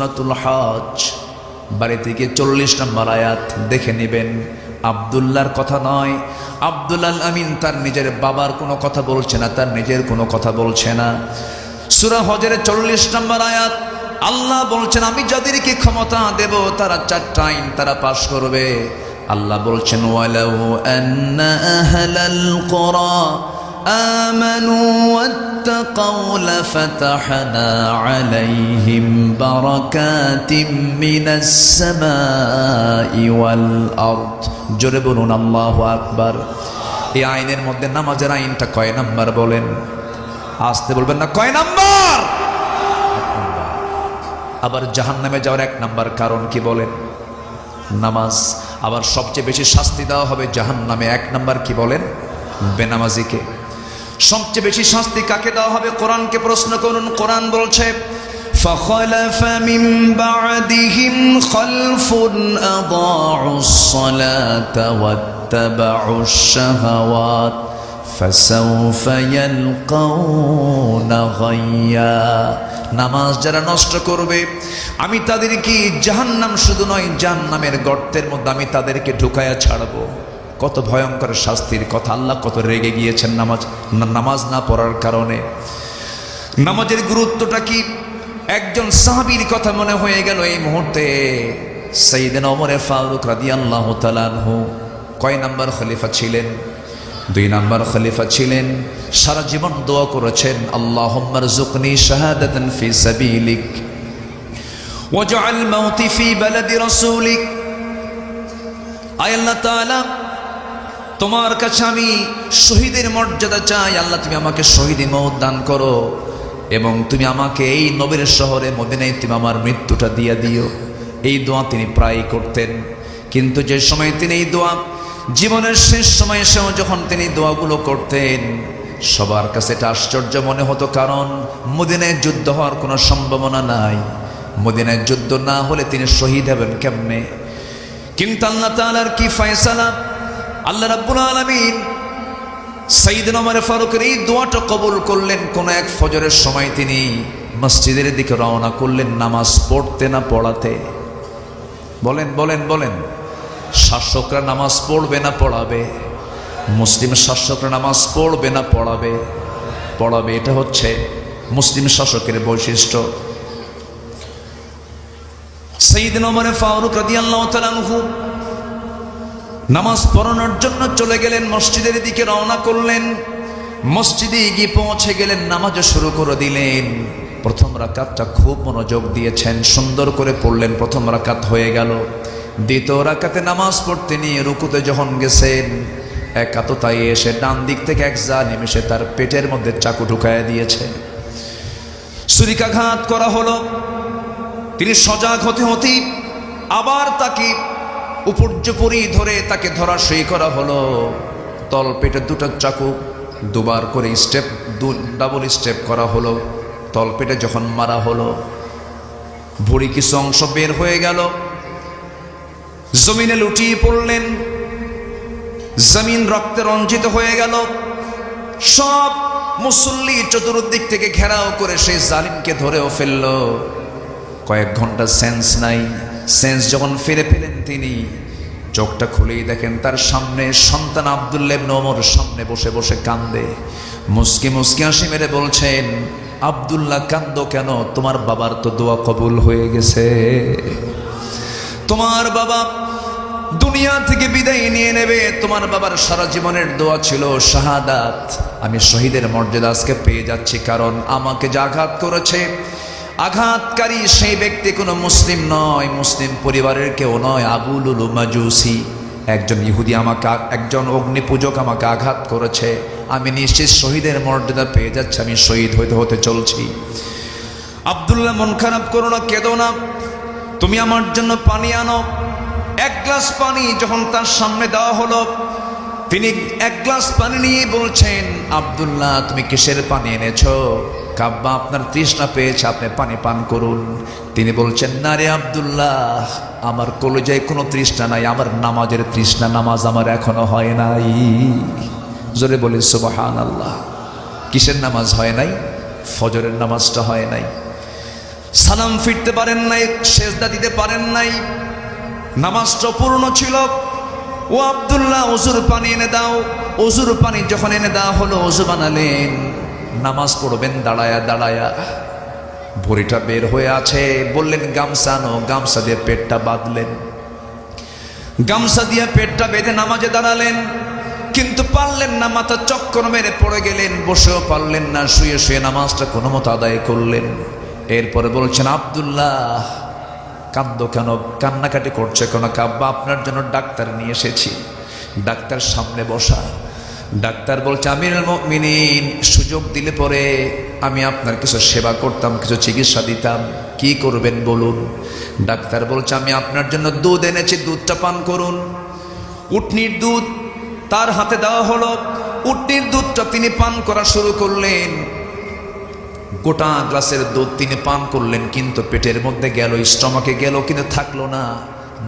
সূরাতুল হজ বাড়ি থেকে 40 নম্বর আয়াত দেখে নেবেন। আব্দুল্লাহর কথা নয়, আব্দুল আল আমিন তার নিজের বাবার কোনো কথা বলছে না, তার নিজের কোনো কথা বলছে না। সূরা হজের 40 নম্বর আয়াত আল্লাহ বলছেন আমি যাদেরকে ক্ষমতা দেব তারা 4টা আইন তারা পাশ করবে। আল্লাহ বলছেন ওয়ালাউ আন্না আহলাল কুরা আমানু ওয়াত্তাকাউ লাফাতাহনা আলাইহিম বারাকাতিম মিনাস সামাই ওয়াল আরদ। জোরে বলুন আল্লাহু আকবার। এই আইনের মধ্যে নামাজের আইনটা কয় নাম্বার বলেন? আসতে বলবেন না, কয় নাম্বার? আবার জাহান্নামে যাওয়ার 1 নাম্বার কারণ কি বলেন? নামাজ। আবার সবচেয়ে বেশি শাস্তি দেওয়া হবে জাহান্নামে 1 নাম্বার কি বলেন? বেনামাজিকে। সবচেয়ে বেশি শাস্তি কাকে দেওয়া হবে? কোরআনকে প্রশ্ন করুন। কোরআন বলছে فَخَلَفَ مِن بَعْدِهِمْ خَلْفٌ أَضَاعُوا الصَّلَاةَ وَاتَّبَعُوا الشَّهَوَاتِ فَسَوْفَ يَلْقَوْنَ غَيًّا। নামাজ যারা নষ্ট করবে আমি তাদেরকে জাহান্নাম, শুধু নয় জাহান্নামের গর্তের মধ্যে আমি তাদেরকে ঢুকায়া ছাড়বো। কত ভয়ঙ্কর শাস্তির কথা! আল্লাহ কত রেগে গিয়েছেন নামাজ না পড়ার কারণে। নামাজের গুরুত্বটা কি? একজন সাহাবীর কথা মনে হয়ে গেল এই মুহূর্তে। সাইয়েদনা ওমর ফারুক রাদিয়াল্লাহু তাআলা আনহু কয় নাম্বার খলিফা ছিলেন? 2 নাম্বার খলিফা ছিলেন। সারা জীবন দোয়া করেছেন আল্লাহুম্মা রযুকনি শাহাদাতান ফি সাবিলিক ওয়াজআল মাউতি ফি বালাদি রাসূলিক। আয় আল্লাহ তাআলা, তোমার কাছে আমি শহীদের মর্যাদা চাই। আল্লাহ তুমি আমাকে শহীদি মওত দান করো এবং তুমি আমাকে এই নবীর শহরে মদিনায় তুমি আমার মৃত্যুটা দিয়ে দিও। এই দোয়া তিনি প্রায় করতেন। কিন্তু যে সময় তিনি এই দোয়া জীবনের শেষ সময়ে এসেও যখন তিনি দোয়াগুলো করতেন সবার কাছে এটা আশ্চর্য মনে হতো, কারণ মদিনায় যুদ্ধ হওয়ার কোনো সম্ভাবনা নাই। মদিনায় যুদ্ধ না হলে তিনি শহীদ হবেন কেমনে? কিন্তু আল্লাহ তাআলার কি ফয়সালা! আল্লাহ রাব্বুল আলামিন সাইয়েদনা ওমর ফারুকের এই দোয়াটা কবুল করলেন। কোন এক ফজরের সময় তিনি মসজিদের দিকে রওনা করলেন, নামাজ পড়তে না পড়াতে? বলেন বলেন বলেন। শাসকরা নামাজ পড়বে না পড়াবে? মুসলিম শাসকরা নামাজ পড়বে না পড়াবে? পড়াবে। এটা হচ্ছে মুসলিম শাসকের বৈশিষ্ট্য। সাইয়েদনা ওমর ফারুক রাদিয়াল্লাহু তাআলা আনহু নামাজ পড়ানোর জন্য চলে গেলেন, মসজিদের দিকে রওনা করলেন। মসজিদে গিয়ে পৌঁছে গেলেন, নামাজ শুরু করে দিলেন। প্রথম রাকাতটা খুব মনোযোগ দিয়েছেন, সুন্দর করে পড়লেন। প্রথম রাকাত হয়ে গেল। দ্বিতীয় রাকাতে নামাজ পড়তে নিয়ে রুকুতে যখন গেছেন একাততায় এসে ডান দিক থেকে এক জালিম এসে তার পেটের মধ্যে চাকু ঢুকায়া দিয়েছে। ছুরিকাঘাত করা হলো। তিনি সজাগ হতে হতে আবার তাকে উপর্যুপরি ধরে তাকে ধরাশয়ী করা হলো। তল পেটে 2টা চাকু 2বার করে ডাবল স্টেপ করা হলো। তল পেটে যখন মারা হলো ভুঁড়ি কিছু অংশ বের হয়ে গেল। জমিনে লুটিয়ে পড়লেন। জমিন রক্তে রঞ্জিত হয়ে গেল। সব মুসল্লি চতুর্দিক থেকে ঘেরাও করে সেই জালিমকে ধরেও ফেলল। কয়েক ঘন্টা সেন্স নাই। সেন্স যখন ফিরে পেলেন তিনি চোখটা খুলেই দেখেন তার সামনে সন্তান আব্দুল্লাহ ইবনে ওমর সামনে বসে বসে কান্দে। মুস্কি মুস্কি হাসি মেরে বলছেন, আব্দুল্লাহ কান্দো কেন? তোমার বাবার তো দোয়া কবুল হয়ে গেছে। তোমার বাবা দুনিয়া থেকে বিদায় নিয়ে নেবে। তোমার বাবার সারা জীবনের দোয়া ছিল শাহাদাত। আমি শহীদের মর্যাদা আজকে পেয়ে যাচ্ছি, কারণ আমাকে যে আঘাত করেছে আঘাতকারী সেই ব্যক্তি কোনো মুসলিম নয়, মুসলিম পরিবারের কেউ নয়। আবু লুলু মাজুসি, একজন ইহুদি আমাকে, একজন অগ্নিপূজক আমাকে আঘাত করেছে। আমি নিশ্চিত শহীদের মর্যাদা পেয়ে যাচ্ছি, আমি শহীদ হতে হতে চলছি। আব্দুল্লাহ মন খারাপ করো না, কেঁদো না, তুমি আমার জন্য পানি আনো। 1 গ্লাস পানি যখন তার সামনে দেওয়া হলো তিনি 1 গ্লাস পানি নিয়ে বলছেন, আব্দুল্লাহ তুমি কিসের পানি এনেছো? কাব্বা আপনার তৃষ্ণা পেয়েছে, আপনি পানি পান করুন। তিনি বলছেন, না রে আব্দুল্লাহ, আমার কলিজায় কোনো তৃষ্ণা নাই, আমার নামাজের তৃষ্ণা, নামাজ আমার এখনো হয় নাই। জোরে বলি সুবহানাল্লাহ। কিসের নামাজ হয় নাই? ফজরের নামাজটা হয় নাই। সালাম ফিরতে পারেন নাই, সেজদা দিতে পারেন নাই, নামাজটা পূর্ণ ছিল। ও আব্দুল্লাহ, ওযুর পানি এনে দাও। ওযুর পানি যখন এনে দেওয়া হলো, ওযু বানালেন, নামাজ পড়বেন দাঁড়ায়া দাঁড়ায়া। ভুঁড়িটা বের হয়ে আছে, বললেন গামছা আনো। গামছা দিয়ে পেটটা বাঁধলেন, গামছা দিয়ে পেটটা বেঁধে নামাজে দাঁড়ালেন, কিন্তু পারলেন না, মাথা চক্কর মেরে পড়ে গেলেন, বসেও পারলেন না, শুয়ে শুয়ে নামাজটা কোনো মতো আদায় করলেন। এরপরে বলছেন, আব্দুল্লাহ কাঁদো কেন, কান্নাকাটি করছে কেন? আব্বা আপনার জন্য ডাক্তার নিয়ে এসেছি। ডাক্তার সামনে বসা। ডাক্তার বলছে, আমিরুল মুমিনিন, সুযোগ দিলে পরে আমি আপনার কিছু সেবা করতাম, কিছু চিকিৎসা দিতাম, কি করবেন বলুন? ডাক্তার বলছে, আমি আপনার জন্য দুধ এনেছি, দুধটা পান করুন। উটনির দুধ তার হাতে দেওয়া হলো, উটনির দুধটা তিনি পান করা শুরু করলেন। গোটা গ্লাসের দুধ তিনি পান করলেন, কিন্তু পেটের মধ্যে গেল, স্টমাকে গেল, কিন্তু থাকলো না।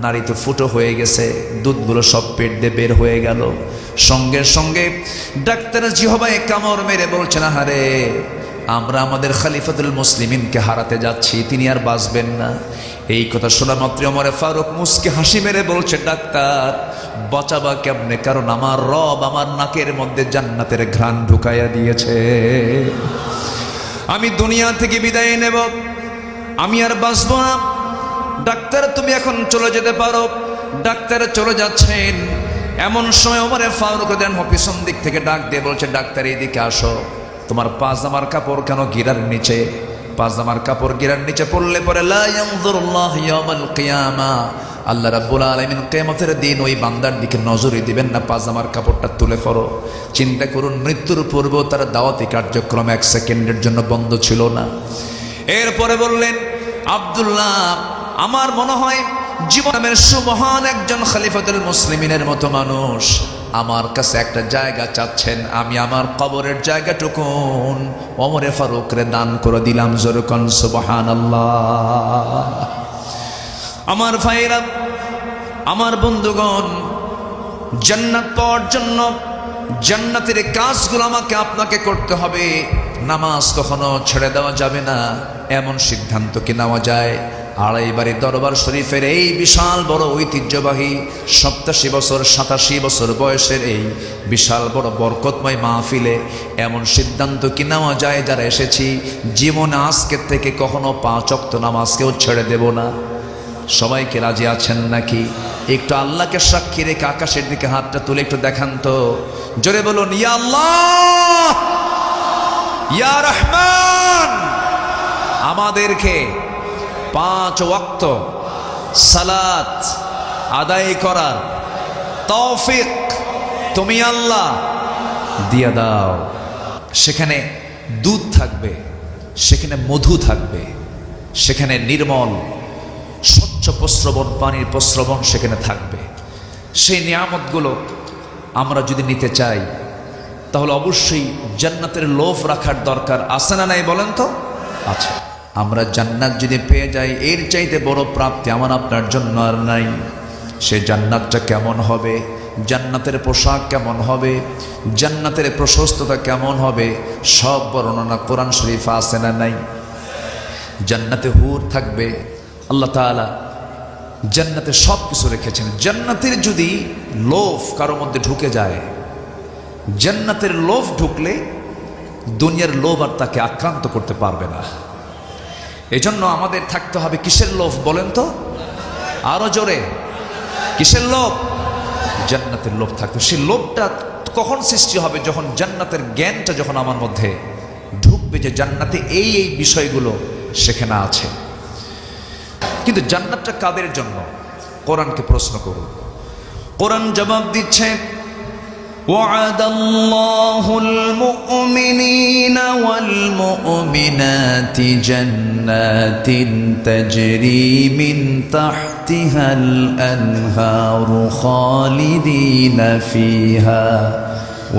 নারী তো ফুটো হয়ে গেছে, দুধগুলো সব পেট দিয়ে বের হয়ে গেল। সঙ্গে সঙ্গে ডাক্তার জিহবায় কামড় মেরে বলছেন, আহারে আমরা আমাদের খলিফাতুল মুসলিমিনকে হারাতে যাচ্ছি, তিনি আর বাঁচবেন না। এই কথা শোনা মাত্র ওমর ফারুক মুস্কি হাসি মেরে বলছে, ডাক্তার বাঁচাবা কেমনে? কারণ আমার রব আমার নাকের মধ্যে জান্নাতের ঘ্রাণ ঢুকাইয়া দিয়েছে। আমি দুনিয়া থেকে বিদায় নেব, আমি আর বাঁচব না। ডাক্তার তুমি এখন চলে যেতে পারো। ডাক্তার চলে যাচ্ছেন, এমন সময় ওমর ফারুক দেন পিছন দিক থেকে ডাক দিয়ে বলছে, ডাক্তার এইদিকে আসো। তোমার পাজামার কাপড় কেন গিরার নিচে? পাজামার কাপড় গিরার নিচে পড়লে পরে লা ইয়ানজুরুল্লাহু ইয়াওমাল কিয়ামা, আল্লাহ রাব্বুল আলামিন কিয়ামতের দিন ওই বান্দার দিকে নজরই দিবেন না। পাজামার কাপড়টা তুলে পড়ো। চিন্তা করুন, মৃত্যুর পূর্বেও তার দাওয়াতি কার্যক্রম 1 সেকেন্ডের জন্য বন্ধ ছিল না। এরপরে বললেন, আব্দুল্লাহ আমার মনে হয় জীবনের সুমহান একজন খলিফাতুল মুসলিমিনের মতো মানুষ আমার কাছে একটা জায়গা চাচ্ছেন, আমি আমার কবরের জায়গাটুকুন ওমর ফারুকরে দান করে দিলাম। জোরে কোন সুবহানাল্লাহ। আমার ভাইরা, আমার বন্ধুগণ, জান্নাত পাওয়ার জন্য জান্নাতের কাজগুলো আমাকে আপনাকে করতে হবে। নামাজ কখনো ছেড়ে দেওয়া যাবে না, এমন সিদ্ধান্ত কি নেওয়া যায়? আড়াইবাড়ি দরবার শরীফের এই বিশাল বড় ঐতিহ্যবাহী 87 বছর 87 বছর বয়সের এই বিশাল বড় বরকতময় মাহফিলে এমন সিদ্ধান্ত কি নেওয়া যায়, যারা এসেছি জীবনে আজকের থেকে কখনো 5 ওয়াক্ত নামাজকেও ছেড়ে দেব না? সবাইকে রাজি আছেন নাকি? একটু আল্লাহকে সাক্ষী রেখে আকাশের দিকে হাতটা তুলে একটু দেখান তো, জোরে বলুন, ইয়া আল্লাহ ইয়া রহমান। আমাদেরকে 5 ওয়াক্ত সালাত আদায় করার তৌফিক তুমি আল্লাহ দিয়া দাও। সেখানে দুধ থাকবে, সেখানে মধু থাকবে, সেখানে নির্মল স্বচ্ছ প্রস্রবণ পানির প্রস্রবণ সেখানে থাকবে। সেই নিয়ামতগুলো আমরা যদি নিতে চাই তাহলে অবশ্যই জান্নাতের লোভ রাখার দরকার আছে না নাই বলেন তো? আছে। আমরা জান্নাত যদি পেয়ে যাই, এর চাইতে বড় প্রাপ্তি আমার আপনার জন্য আর নাই। সে জান্নাতটা কেমন হবে, জান্নাতের পোশাক কেমন হবে, জান্নাতের প্রশস্ততা কেমন হবে, সব বর্ণনা কোরআন শরীফে আছে না নাই? জান্নাতে হুর থাকবে। আল্লাহ তাআলা জান্নাতে সব কিছু রেখেছেন। জান্নাতের যদি লোভ কারোর মধ্যে ঢুকে যায়, জান্নাতের লোভ ঢুকলে দুনিয়ার লোভ আর তাকে আক্রান্ত করতে পারবে না। এজন্য আমাদের থাকতে হবে কিসের লোভ বলেন তো? আরো জোরে, কিসের লোভ? জান্নাতের লোভ থাকবে। সেই লোভটা কখন সৃষ্টি হবে? যখন জান্নাতের জ্ঞানটা যখন আমার মধ্যে ঢুকবে যে জান্নাতে এই এই বিষয়গুলো সেখানে আছে। কিন্তু জান্নাতটা কাদের জন্য? কোরআনকে প্রশ্ন করুন, কোরআন জবাব দিচ্ছে, وعد الله المؤمنين والمؤمنات جنات تجري من تحتها الأنهار خالدين فيها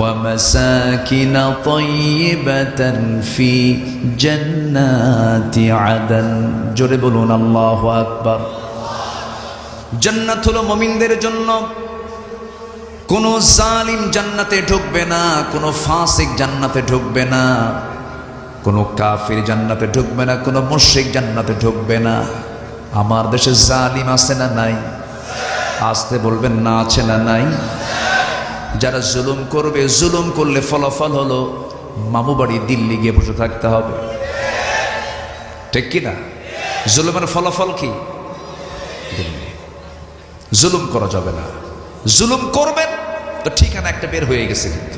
ومساكن طيبة في جنات عدن। জোরে বলুন আল্লাহু আকবার। জান্নাত হলো মুমিনদের জন্য। কোনো জালিম জান্নাতে ঢুকবে না, কোনো ফাসিক জান্নাতে ঢুকবে না। কোনো কাফির জান্নাতে ঢুকবে না, কোনো মুশরিক জান্নাতে ঢুকবে না। আমার দেশে জালিম আছে না নাই? আসতে বলবেন না, আছে না নাই? যারা জুলুম করবে, জুলুম করলে ফলাফল হলো মামু বাড়ি দিল্লি গিয়ে বসে থাকতে হবে, ঠিক কি না? জুলুমের ফলাফল কি? দিল্লি। জুলুম করা যাবে না। জুলুম করবেন তো ঠিকানা একটা বের হয়ে গেছে, কিন্তু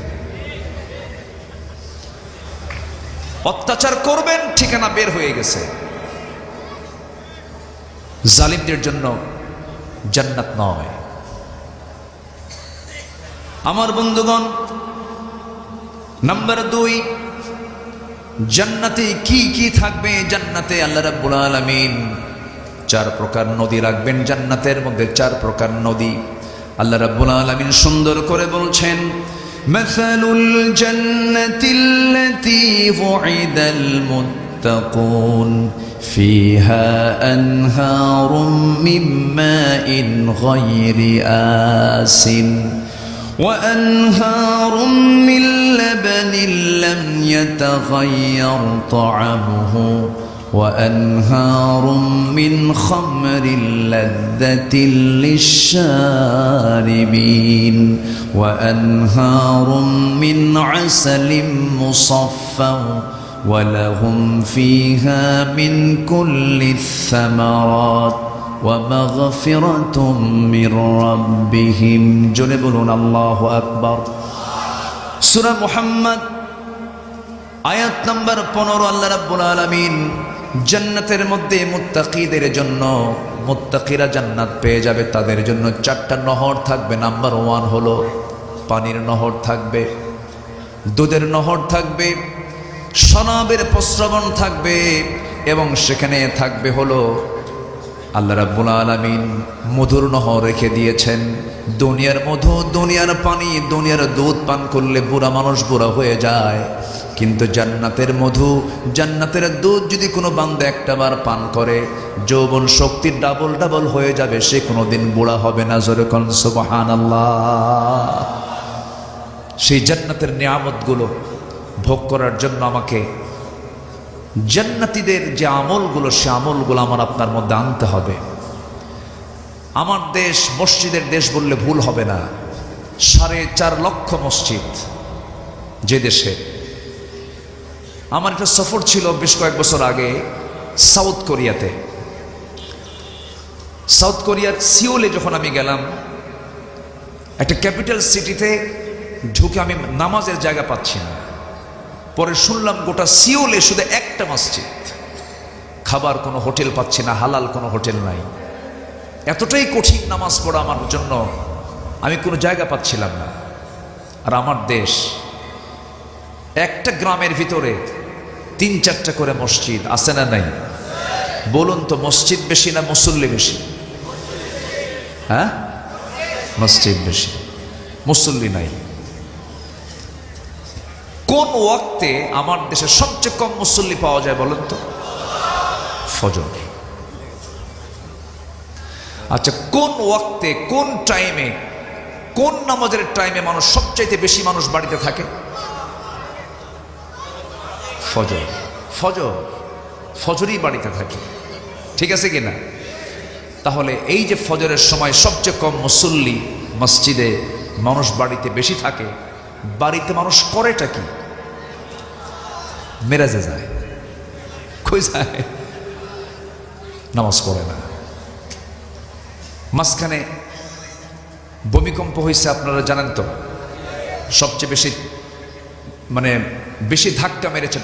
অত্যাচার করবেন ঠিকানা বের হয়ে গেছে। জালিমদের জন্য জান্নাত নয়। আমার বন্ধুগণ, নাম্বার 2, জান্নাতে কি কি থাকবে? জান্নাতে আল্লাহ রাব্বুল আলামিন 4 প্রকার নদী রাখবেন। জান্নাতের মধ্যে 4 প্রকার নদী আল্লাহ রাব্বুল আলামিন সুন্দর করে বলছেন, মাসালুল জান্নাতিল্লাতী ওয়িদাল মুত্তাকুন ফিহা আনহারুম মিন মাইন গায়রি আসিন وأنهار من لبن لم يتغير طعمه وأنهار من خمر لذة للشاربين وأنهار من عسل مصفى ولهم فيها من كل الثمرات ومغفرة من ربهم جنبنا الله أكبر سورة محمد আয়াত নাম্বার 15 আল্লাহ রাব্বুল আলামিন জান্নাতের মধ্যে মুত্তাকিদের জন্য, মুত্তাকিরা জান্নাত পেয়ে যাবে, তাদের জন্য 4টা নহর থাকবে। নাম্বার 1 হলো পানির নহর থাকবে, দুধের নহর থাকবে, শরাবের প্রস্রবণ থাকবে, এবং সেখানে থাকবে হলো আল্লাহ রাব্বুল আলামিন মধুর নহর রেখে দিয়েছেন। দুনিয়ার মধু, দুনিয়ার পানি, দুনিয়ার দুধ পান করলে বুড়া মানুষ বুড়া হয়ে যায়, কিন্তু জান্নাতের মধু, জান্নাতের দুধ যদি কোনো বান্দা একটা বার পান করে, যৌবন শক্তি ডাবল ডাবল হয়ে যাবে, সে কোনোদিন বুড়া হবে না। জোরে কোন সুবহানাল্লাহ। সেই জান্নাতের নিয়ামতগুলো ভোগ করার জন্য আমাকে জান্নাতীদের যে আমলগুলো, সে আমলগুলো আমার আপনার মধ্যে আনতে হবে। আমার দেশ মসজিদের দেশ বললে ভুল হবে না। 4.5 লক্ষ মসজিদ যে দেশে। আমার একটা সফর ছিল বেশ কয়েক বছর আগে সাউথ কোরিয়াতে। সাউথ কোরিয়ার সিওলে যখন আমি গেলাম, একটা ক্যাপিটাল সিটিতে ঢুকে আমি নামাজের জায়গা পাচ্ছি না। পরে শুনলাম গোটা সিওলে শুধু একটা মসজিদ, খাবার কোনো হোটেল পাচ্ছি না, হালাল কোনো হোটেল নাই। এতটাই কঠিন নামাজ পড়া আমার জন্য, আমি কোনো জায়গা পাচ্ছিলাম না। আর আমার দেশ, একটা গ্রামের ভিতরে 3-4টা করে মসজিদ আছে না নাই? বলুন তো, মসজিদ বেশি না মুসল্লি বেশি? হ্যাঁ, মসজিদ বেশি, মুসল্লি নাই। কোন ওয়াক্তে আমার দেশে সবচেয়ে কম মুসল্লি পাওয়া যায় বলেন তো? ফজর। আচ্ছা, কোন ওয়াক্তে, কোন টাইমে, কোন নামাজের টাইমে মানুষ সবচাইতে বেশি মানুষ বাড়িতে থাকে? ফজর। ফজর, ফজরই বাড়িতে থাকে, ঠিক আছে কিনা? তাহলে এই যে ফজরের সময় সবচেয়ে কম মুসল্লি, মসজিদে মানুষ বাড়িতে বেশি থাকে, বাড়িতে মানুষ করেটা কি? মেরাজে যায়। কই যায়? নামাজ পড়ে না। মাঝখানে ভূমিকম্প হয়েছে, আপনারা জানেন তো? সবচেয়ে বেশি বেশি ধাক্কা মেরেছে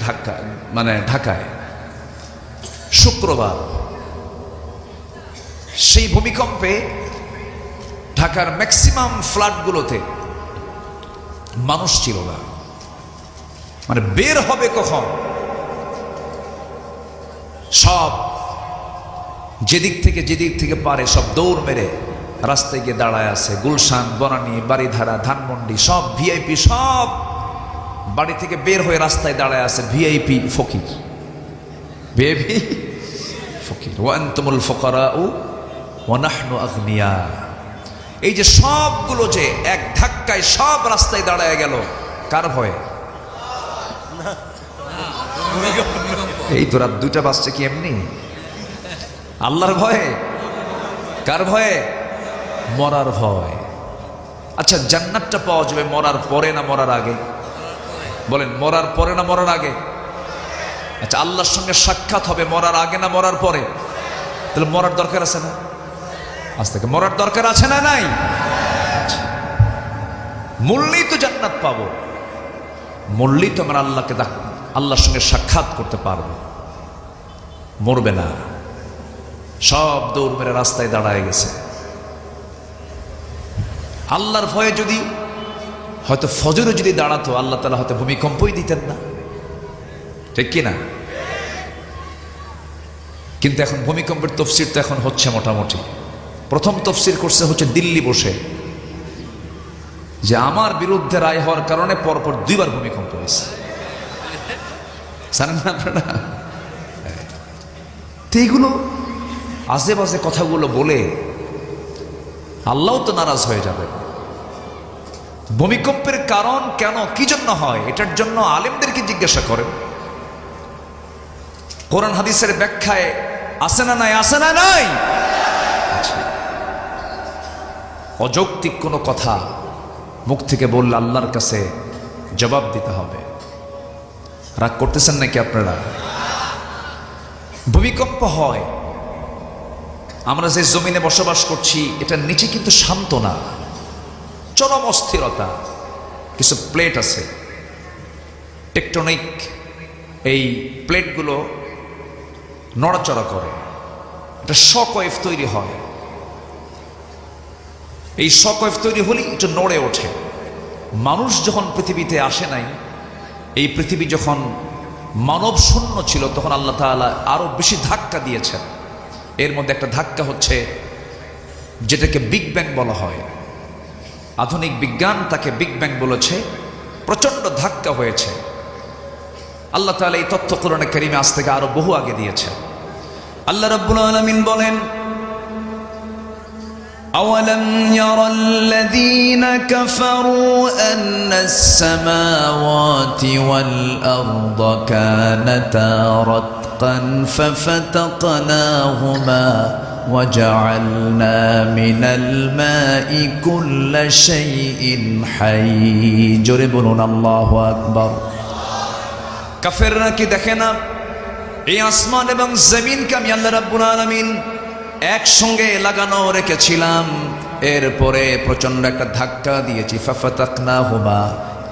ঢাকায় শুক্রবার। সেই ভূমিকম্পে ঢাকার ম্যাক্সিমাম ফ্ল্যাটগুলোতে মানুষ ছিল না। বের হবে কখন? সব যেদিক থেকে পারে সব দৌড় মেরে রাস্তায় গিয়ে দাঁড়ায় আছে। গুলশান, বনানী, বাড়িধারা, ধানমন্ডি, সব ভিআইপি, সব বাড়ি থেকে বের হয়ে রাস্তায় দাঁড়ায় আছে। ভিআইপি ফকির, ভিআইপি ফকির। ওয়া আনতুমুল ফুকারাউ ওয়া নাহনু আগনিয়া। এই যে সবগুলো যে এক ধাক্কায় সব রাস্তায় দাঁড়ায় গেল, কার ভয়ে? এই তো রাত 2টা বাজছে কি এমনি? আল্লাহর ভয়ে? কার ভয়ে? মরার ভয়। আচ্ছা, জান্নাতটা পাওয়া যাবে মরার পরে না মরার আগে? বলেন, মরার পরে না মরার আগে? আচ্ছা, আল্লাহর সঙ্গে সাক্ষাৎ হবে মরার আগে না মরার পরে? তাহলে মরার দরকার আছে না? আজ থেকে মরার দরকার আছে না নাই? মরলেই তো জান্নাত পাবো, মরলেই তো আমরা আল্লাহর সঙ্গে সাক্ষাৎ করতে পারবো। মরবে না, সব দৌড় মেরে রাস্তায় দাঁড়ায় গেছে। আল্লাহর ভয়ে যদি হয়তো ফজরে যদি দাঁড়াতো, আল্লাহ তাআলা হয়তো ভূমিকম্পই দিতেন না, ঠিক কি না? কিন্তু এখন ভূমিকম্পের তফসির তো এখন হচ্ছে মোটামুটি। প্রথম তফসির করছে হচ্ছে দিল্লি বসে, যে আমার বিরুদ্ধে রায় হওয়ার কারণে পরপর 2বার ভূমিকম্প হয়েছে, জানেন না আপনারা? তো এইগুলো আজে বাজে কথাগুলো বলে আল্লাহ তো নারাজ হয়ে যাবে। ভূমিকম্পের কারণ কেন, কি জন্য হয়, এটার জন্য আলেমদেরকে জিজ্ঞাসা করেন। কোরআন হাদিসের ব্যাখ্যায় আছে না নাই? আছে না নাই? অযৌক্তিক কোনো কথা মুখ থেকে বললে আল্লাহর কাছে জবাব দিতে হবে। রাগ করতেছেন নাকি আপনারা? ভূমিকম্প হয়, আমরা যে জমিনে বসবাস করছি এটার নিচে কিন্তু শান্ত না, চরম অস্থিরতা। কিছু প্লেট আছে, টেকটনিক, এই প্লেটগুলো নড়াচড়া করে, এটা শক ওয়েভ তৈরি হয়। এই শক ওয়েভ তৈরি হলেই এটা নড়ে ওঠে। মানুষ যখন পৃথিবীতে আসে নাই, এই পৃথিবী যখন মানব শূন্য ছিল, তখন আল্লাহ তাআলা আরো বেশি ধাক্কা দিয়েছেন। এর মধ্যে একটা ধাক্কা হচ্ছে যেটাকে বিগ ব্যাং বলা হয়। আধুনিক বিজ্ঞান তাকে বিগ ব্যাং বলেছে। প্রচন্ড ধাক্কা হয়েছে। আল্লাহ তাআলা এই তথ্য কোরআনে কারিমে আজ থেকে আরো বহু আগে দিয়েছেন। আল্লাহ রাব্বুল আলামিন বলেন, أولم يرى الذين كفروا أن السماوات والأرض كانتا رتقا ففتقناهما وجعلنا من الماء كل شيء حي জোরে বলুন আল্লাহু আকবার। কাফেররা কি দেখে না এই আসমান এবং জমিনকে আমি আল্লাহ রাব্বুল আলামিন একসঙ্গে লাগানো রেখেছিলাম, এরপরে প্রচন্ড একটা ধাক্কা দিয়েছি। ফাফাতাকনাহুমা,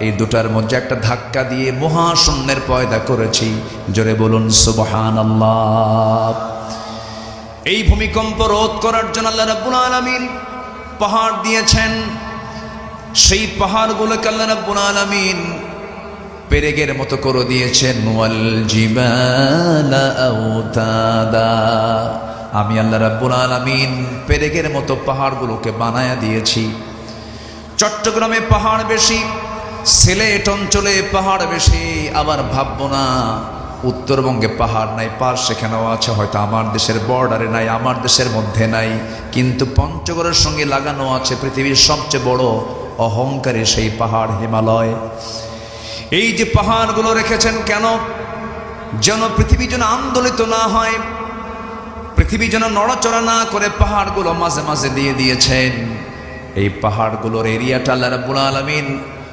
এই দুটার মধ্যে একটা ধাক্কা দিয়ে মহাশূন্যের পয়দা করেছি। জোরে বলুন সুবহানাল্লাহ। এই ভূমিকম্প রোধ করার জন্য আল্লাহ রাব্বুল আলামিন পাহাড় দিয়েছেন। সেই পাহাড়গুলোকে আল্লাহ রাব্বুল আলামিন পেরেকের মতো করে দিয়েছেন। ওয়াল জিবালা আওতাদা, আমি আল্লাহ রাব্বুল আলামিন পেরেকের মতো পাহাড়গুলোকে বানায়া দিয়েছি। চট্টগ্রামে পাহাড় বেশি, সিলেট অঞ্চলে পাহাড় বেশি। আবার ভাববো না উত্তরবঙ্গে পাহাড় নাই, পার সেখানেও আছে, হয়তো আমার দেশের বর্ডারে নাই, আমার দেশের মধ্যে নাই, কিন্তু পঞ্চগড়ের সঙ্গে লাগানো আছে পৃথিবীর সবচেয়ে বড় অহংকারী সেই পাহাড় হিমালয়। এই যে পাহাড়গুলো রেখেছেন কেন? যেন পৃথিবী যেন আন্দোলিত না হয়, পৃথিবী যেন নড়াচড়া না করে পাহাড়গুলো মাঝে মাঝে দিয়ে দিয়েছেন। এই পাহাড়গুলোর এরিয়াটা আল্লাহ রাব্বুল আলামিন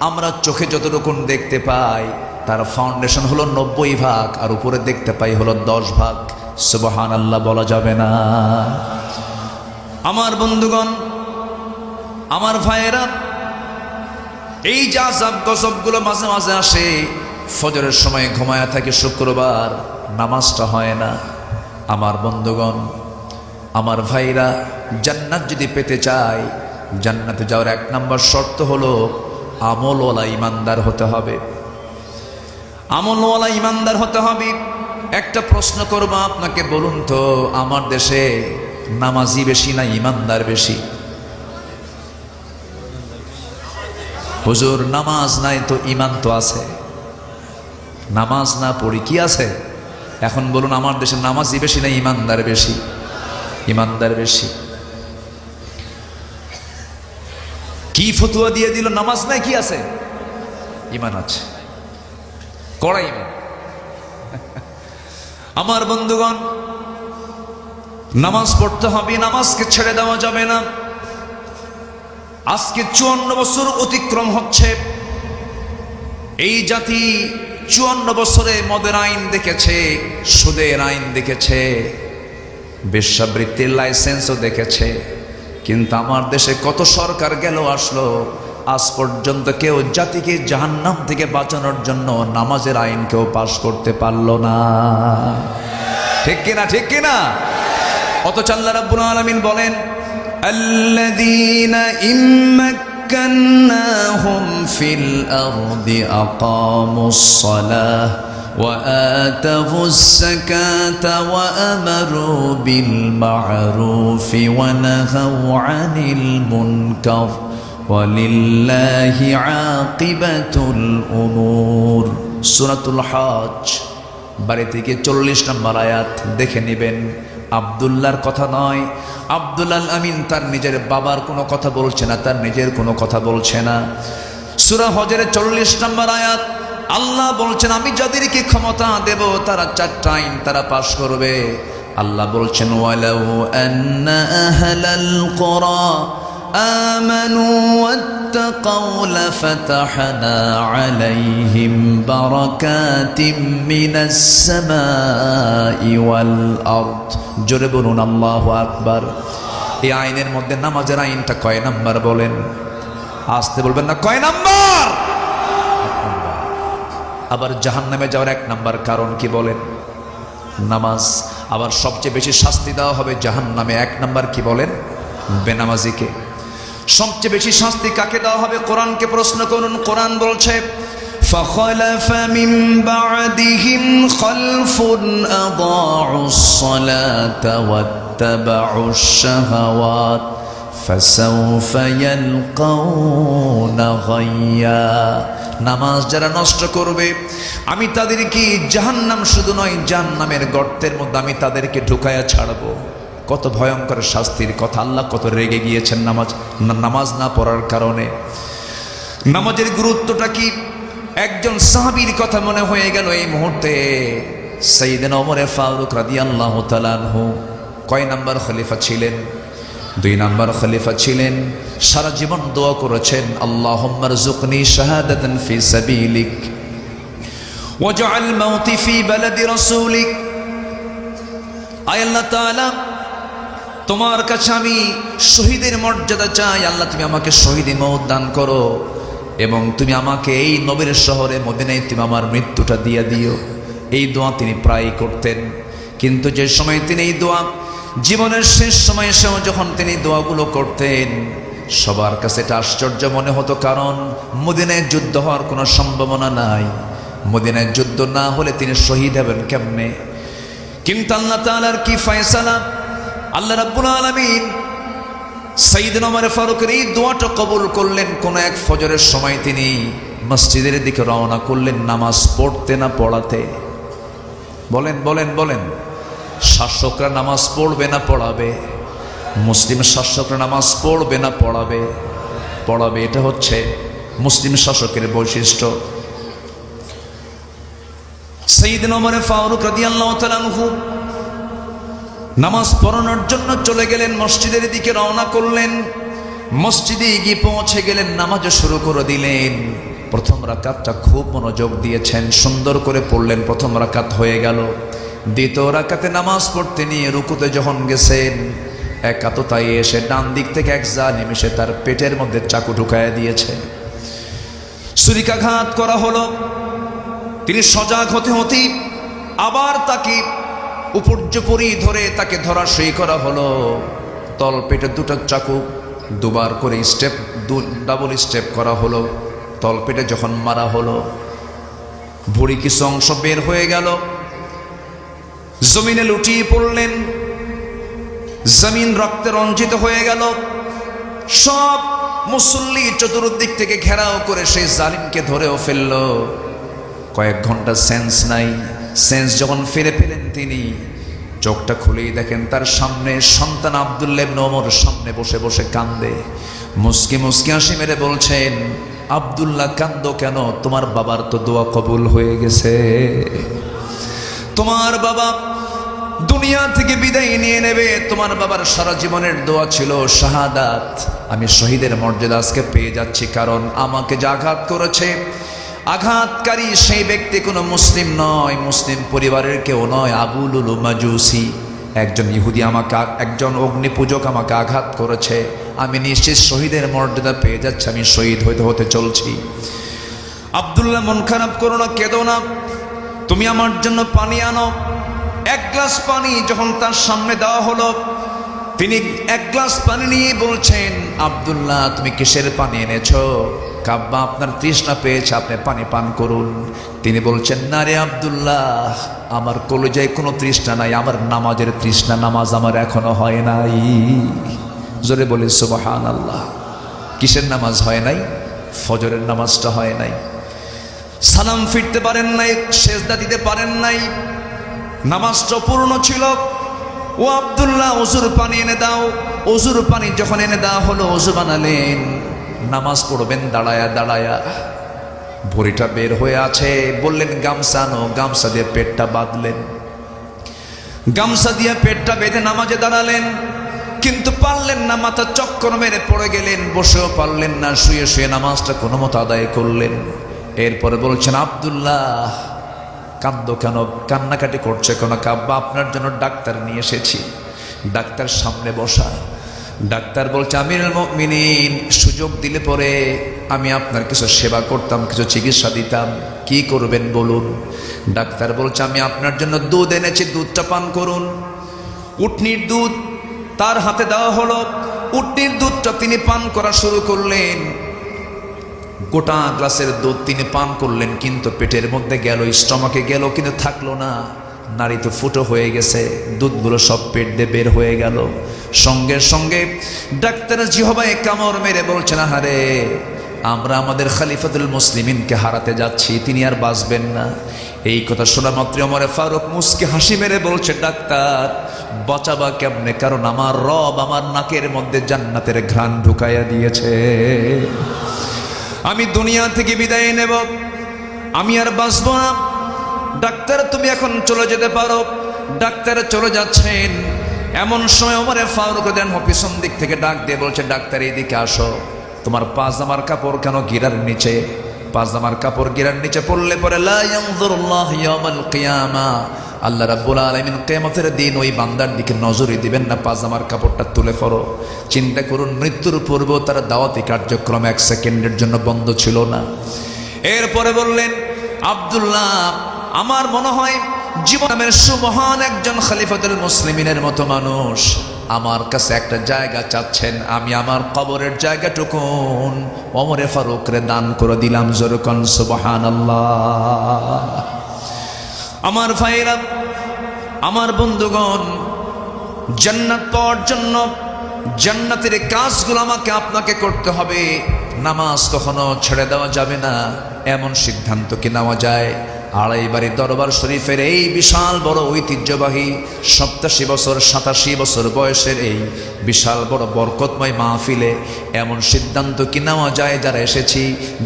আমরা চোখে যতটুকু দেখতে পাই তার ফাউন্ডেশন হলো 90 ভাগ, আর উপরে দেখতে পাই হলো 10 ভাগ। সুবহানাল্লাহ বলা যাবে না? আমার বন্ধুগণ, আমার ভাইয়েরা, এই যে আযাব গজবগুলো মাঝে মাঝে আসে, ফজরের সময় ঘুমায়া থাকে, শুক্রবার নামাজটা হয় না। আমার বন্ধুগণ, আমার ভাইরা, জান্নাত যদি পেতে চায়, জান্নাতে যাওয়ার 1 নম্বর শর্ত হলো আমলওয়ালা ইমানদার হতে হবে। আমলওয়ালা ইমানদার হতে হবে। একটা প্রশ্ন করব আপনাকে, বলুন তো আমার দেশে নামাজি বেশি না ইমানদার বেশি? হুজুর নামাজ নাই তো ইমান তো আছে। নামাজ না পড়ি কি আছে? এখন বলুন আমার দেশে নামাজি বেশি না ইমানদার বেশি? ইমানদার বেশি। কি ফতোয়া দিয়ে দিল? নামাজ নাই, কি আছে? ইমান আছে, কড়া ইমান। আমার বন্ধুগণ, নামাজ পড়তে হবে, নামাজকে ছেড়ে দেওয়া যাবে না। আজকে 54 বছর অতিক্রম হচ্ছে। এই জাতি 54 বছরে মদের আইন দেখেছে, সুদের আইন দেখেছে, বেশ্যাবৃত্তির লাইসেন্সও দেখেছে, কিন্তু আমার দেশে কত সরকার গেল আসলো, আজ পর্যন্ত কেউ জাতিকে জাহান্নাম থেকে বাঁচানোর জন্য নামাজের আইন কেউ পাশ করতে পারলো না। ঠিক কিনা, ঠিক কিনা? অথচ আল্লাহ রাব্বুল আলামিন বলেন, আল্লাযীনা ইম্মাক্কান্নাহুম ফিল আরদি আকামুস সালাহ ওয়া আতাউস যাকাতা ওয়া আমারু বিল মা'রুফি ওয়া নাহাউ আনিল মুনকার ওয়ালিল্লাহি আকিবাতুল উমুর। সূরাতুল হজ বাড়ি থেকে 40 নম্বর আয়াত দেখে নেবেন। আব্দুল্লাহর কথা নয়, আব্দুল আল আমিন তার নিজের বাবার কোনো কথা বলছে না, তার নিজের কোনো কথা বলছে না। সূরা হজের 40 নম্বর আয়াত আল্লাহ বলছেন, আমি যাদেরকে ক্ষমতা দেব তারা 4টা আইন তারা পাশ করবে। আল্লাহ বলছেন, ওয়ালাউ আন্না আহলাল কুরা আমানু ওয়াত্তাকাউ লাফাতাহনা আলাইহিম বারাকাতিম মিনাস সামাই ওয়াল আরদ। জোরে বলুন আল্লাহু আকবার। এই আইনের মধ্যে নামাজের আইনটা কয় নাম্বার বলেন? আসতে বলবেন না, কয় নাম্বার? আবার জাহান্নামে যাওয়ার 1 নাম্বার কারণ কি বলেন? নামাজ। আবার সবচেয়ে বেশি শাস্তি দেওয়া হবে জাহান্নামে 1 নাম্বার কি বলেন? বেনামাজিকে। সবচেয়ে বেশি শাস্তি কাকে দেওয়া হবে? কোরআনকে প্রশ্ন করুন। কোরআন বলছে, فَخَلَفَ مِن بَعْدِهِمْ خَلْفٌ أَضَاعُوا الصَّلَاةَ وَاتَّبَعُوا الشَّهَوَاتِ فَسَوْفَ يَلْقَوْنَ غَيًّا। নামাজ যারা নষ্ট করবে আমি তাদেরকে জাহান্নাম শুধু নয়, জাহান্নামের গর্তের মধ্যে আমি তাদেরকে ঢুকায়া ছাড়বো। কত ভয়ঙ্কর শাস্তির কথা! আল্লাহ কত রেগে গিয়েছেন নামাজ না পড়ার কারণে। নামাজের গুরুত্বটা কি? একজন সাহাবীর কথা মনে হয়ে গেল এই মুহূর্তে। সাইয়েদনা ওমর ফারুক রাদিয়াল্লাহু তাআলা আনহু কয় নাম্বার খলিফা ছিলেন? 2 নাম্বার খলিফা ছিলেন। সারা জীবন দোয়া করেছেন, আল্লাহুম্মা রযুকনি শাহাদাতান ফি সাবিলিক ওয়াজআল মাউতি ফি বালাদি রাসূলিক। আয় আল্লাহ তাআলা, তোমার কাছে আমি শহীদের মর্যাদা চাই। আল্লাহ তুমি আমাকে শহীদি মওত দান করো এবং তুমি আমাকে এই নবীর শহরে মদিনায় তুমি আমার মৃত্যুটা দিয়ে দিও। এই দোয়া তিনি প্রায় করতেন। কিন্তু যে সময় তিনি এই দোয়া জীবনের শেষ সময়ে এসেও যখন তিনি দোয়াগুলো করতেন, সবার কাছে এটা আশ্চর্য মনে হতো, কারণ মদিনায় যুদ্ধ হওয়ার কোনো সম্ভাবনা নাই। মদিনায় যুদ্ধ না হলে তিনি শহীদ হবেন কেমনে? কিন্তু আল্লাহ তাআলার কি ফয়সালা! আল্লাহ রাব্বুল আলামিন সাইয়েদনা ওমর ফারুকের এই দোয়াটা কবুল করলেন। কোন এক ফজরের সময় তিনি মসজিদের দিকে রওনা করলেন, নামাজ পড়তে না পড়াতে? বলেন বলেন বলেন। শাসকরা নামাজ পড়বে না পড়াবে? মুসলিম শাসকরা নামাজ পড়বে না পড়াবে? পড়াবে। এটা হচ্ছে মুসলিম শাসকের বৈশিষ্ট্য। সাইয়েদনা ওমর ফারুক রাদিয়াল্লাহু তাআলা আনহু নামাজ পড়ানোর জন্য চলে গেলেন, মসজিদের দিকে রওনা করলেন। মসজিদে গিয়ে পৌঁছে গেলেন, নামাজ শুরু করে দিলেন। প্রথম রাকাতটা খুব মনোযোগ দিয়েছেন, সুন্দর করে পড়লেন। প্রথম রাকাত হয়ে গেল। দ্বিতীয় রাকাতে নামাজ পড়তে নিয়ে রুকুতে যখন গেছেন, একাততায় এসে ডান দিক থেকে এক জালিম এসে তার পেটের মধ্যে চাকু ঢুকায়া দিয়েছে। ছুরিকাঘাত করা হলো। তিনি সজাগ হতে হতেই আবার তাকে উপর্যুপরি ধরে তাকে ধরাশয়ী করা হলো। তল পেটে 2টা চাকু 2বার করে ডাবল স্টেপ করা হলো। তল পেটে যখন মারা হলো, ভুঁড়ি কিছু অংশ বের হয়ে গেল। জমিনে লুটিয়ে পড়লেন। জমিন রক্তে রঞ্জিত হয়ে গেল। সব মুসল্লি চতুর্দিক থেকে ঘেরাও করে সেই জালিমকে ধরেও ফেলল। কয়েক ঘন্টা সেন্স নাই। সেন্স যখন ফিরে পেলেন, তিনি চোখটা খুলেই দেখেন তার সামনে সন্তান আব্দুল্লাহ ইবনে ওমর সামনে বসে বসে কান্দে। মুস্কি মুস্কি হাসি মেরে বলছেন, আব্দুল্লাহ কান্দো কেন? তোমার বাবার তো দোয়া কবুল হয়ে গেছে। তোমার বাবা দুনিয়া থেকে বিদায় নিয়ে নেবে। তোমার বাবার সারা জীবনের দোয়া ছিল শাহাদাত। আমি শহীদের মর্যাদা আজকে পেয়ে যাচ্ছি, কারণ আমাকে যে আঘাত করেছে, আঘাতকারী সেই ব্যক্তি কোনো মুসলিম নয়, মুসলিম পরিবারের কেউ নয়, আবু লুলু মাজুসি, একজন ইহুদি আমাকে, একজন অগ্নিপূজক আমাকে আঘাত করেছে। আমি নিশ্চিত শহীদের মর্যাদা পেয়ে যাচ্ছি, আমি শহীদ হতে হতে চলছি। আব্দুল্লাহ, মন খারাপ করো না, কেঁদো না, তুমি আমার জন্য পানি আনো। এক গ্লাস পানি যখন তার সামনে দেওয়া হলো, তিনি এক গ্লাস পানি নিয়ে বলছেন, আব্দুল্লাহ তুমি কিসের পানি এনেছো? কাব্বা, আপনার তৃষ্ণা পেয়েছে, আপনি পানি পান করুন। তিনি বলছেন, না রে আব্দুল্লাহ, আমার কলিজায় কোনো তৃষ্ণা নাই, আমার নামাজের তৃষ্ণা, নামাজ আমার এখনো হয় নাই। জোরে বলি সুবহানাল্লাহ। কিসের নামাজ হয় নাই? ফজরের নামাজটা হয় নাই। সালাম ফিরতে পারেন নাই, সেজদা দিতে পারেন নাই, নামাজটা পূর্ণ ছিল। ও আব্দুল্লাহ, ওজুর পানি এনে দাও। ওজুর পানি যখন এনে দেওয়া হলো, ওজু বানালেন, নামাজ পড়বেন দাঁড়ায়া দাঁড়ায়া। ভুঁড়িটা বের হয়ে আছে, বললেন গামছা আনো। গামছা দিয়ে পেটটা বাঁধলেন, গামছা দিয়ে পেটটা বেঁধে নামাজে দাঁড়ালেন, কিন্তু পারলেন না, মাথা চক্কর মেরে পড়ে গেলেন, বসেও পারলেন না, শুয়ে শুয়ে নামাজটা কোনো মতো আদায় করলেন। এরপরে বলছেন, আব্দুল্লাহ কান্দো কেন, কান্নাকাটি করছে কেন? কাব্বা, আপনার জন্য ডাক্তার নিয়ে এসেছি। ডাক্তার সামনে বসা। ডাক্তার বলছে, আমিরুল মুমিনিন, সুযোগ দিলে পরে আমি আপনার কিছু সেবা করতাম, কিছু চিকিৎসা দিতাম, কি করবেন বলুন? ডাক্তার বলছে, আমি আপনার জন্য দুধ এনেছি, দুধটা পান করুন। উটনির দুধ তার হাতে দেওয়া হলো, উটনির দুধটা তিনি পান করা শুরু করলেন। গোটা গ্লাসের দুধ তিনি পান করলেন, কিন্তু পেটের মধ্যে গেল, স্টমাকে গেল, কিন্তু থাকলো না। নারী তো ফুটো হয়ে গেছে, দুধগুলো সব পেট দিয়ে বের হয়ে গেল। সঙ্গে সঙ্গে ডাক্তার জিহবায় কামড় মেরে বলছেন, আহারে, আমরা আমাদের খলিফাতুল মুসলিমিনকে হারাতে যাচ্ছি, তিনি আর বাঁচবেন না। এই কথা শোনা মাত্র ওমর ফারুক মুস্কি হাসি মেরে বলছে, ডাক্তার বাঁচাবা কেমনে? কারণ আমার রব আমার নাকের মধ্যে জান্নাতের ঘ্রাণ ঢুকাইয়া দিয়েছে। আমি দুনিয়া থেকে বিদায় নেব, আমি আর বাঁচব না। ডাক্তার তুমি এখন চলে যেতে পারো। ডাক্তার চলে যাচ্ছেন, এমন সময় ওমর ফারুক দেন পিছন দিক থেকে ডাক দিয়ে বলছে, ডাক্তার এইদিকে আসো। তোমার পাজামার কাপড় কেন গিরার নিচে? পাজামার কাপড় গিরার নিচে পড়লে পরে লা ইয়ানজুরুল্লাহু ইয়াওমাল কিয়ামা, আল্লাহ রাব্বুল আলামিন কিয়ামতের দিন ওই বান্দার দিকে নজরই দিবেন না। পাজামার কাপড়টা তুলে পড়ো। চিন্তা করুন, মৃত্যুর পূর্বেও তার দাওয়াতি কার্যক্রম এক সেকেন্ডের জন্য বন্ধ ছিল না। এরপরে বললেন, আব্দুল্লাহ, আমার মনে হয় জীবনের সুমহান একজন খলিফাতুল মুসলিমিনের মতো মানুষ আমার কাছে একটা জায়গা চাচ্ছেন, আমি আমার কবরের জায়গাটুকুন ওমর ফারুকরে দান করে দিলাম। জোরকান সুবহানাল্লাহ। আমার ভাইরা, আমার বন্ধুগণ, জান্নাত পাওয়ার জন্য জান্নাতের কাজগুলো আমাকে আপনাকে করতে হবে। নামাজ কখনো ছেড়ে দেওয়া যাবে না। এমন সিদ্ধান্ত কি নেওয়া যায়? আড়াইবাড়ি দরবার শরীফের এই বিশাল বড় ঐতিহ্যবাহী 87 বছর 87 বছর বয়সের এই বিশাল বড় বরকতময় মাহফিলে এমন সিদ্ধান্ত কি নেওয়া যায়, যারা এসেছি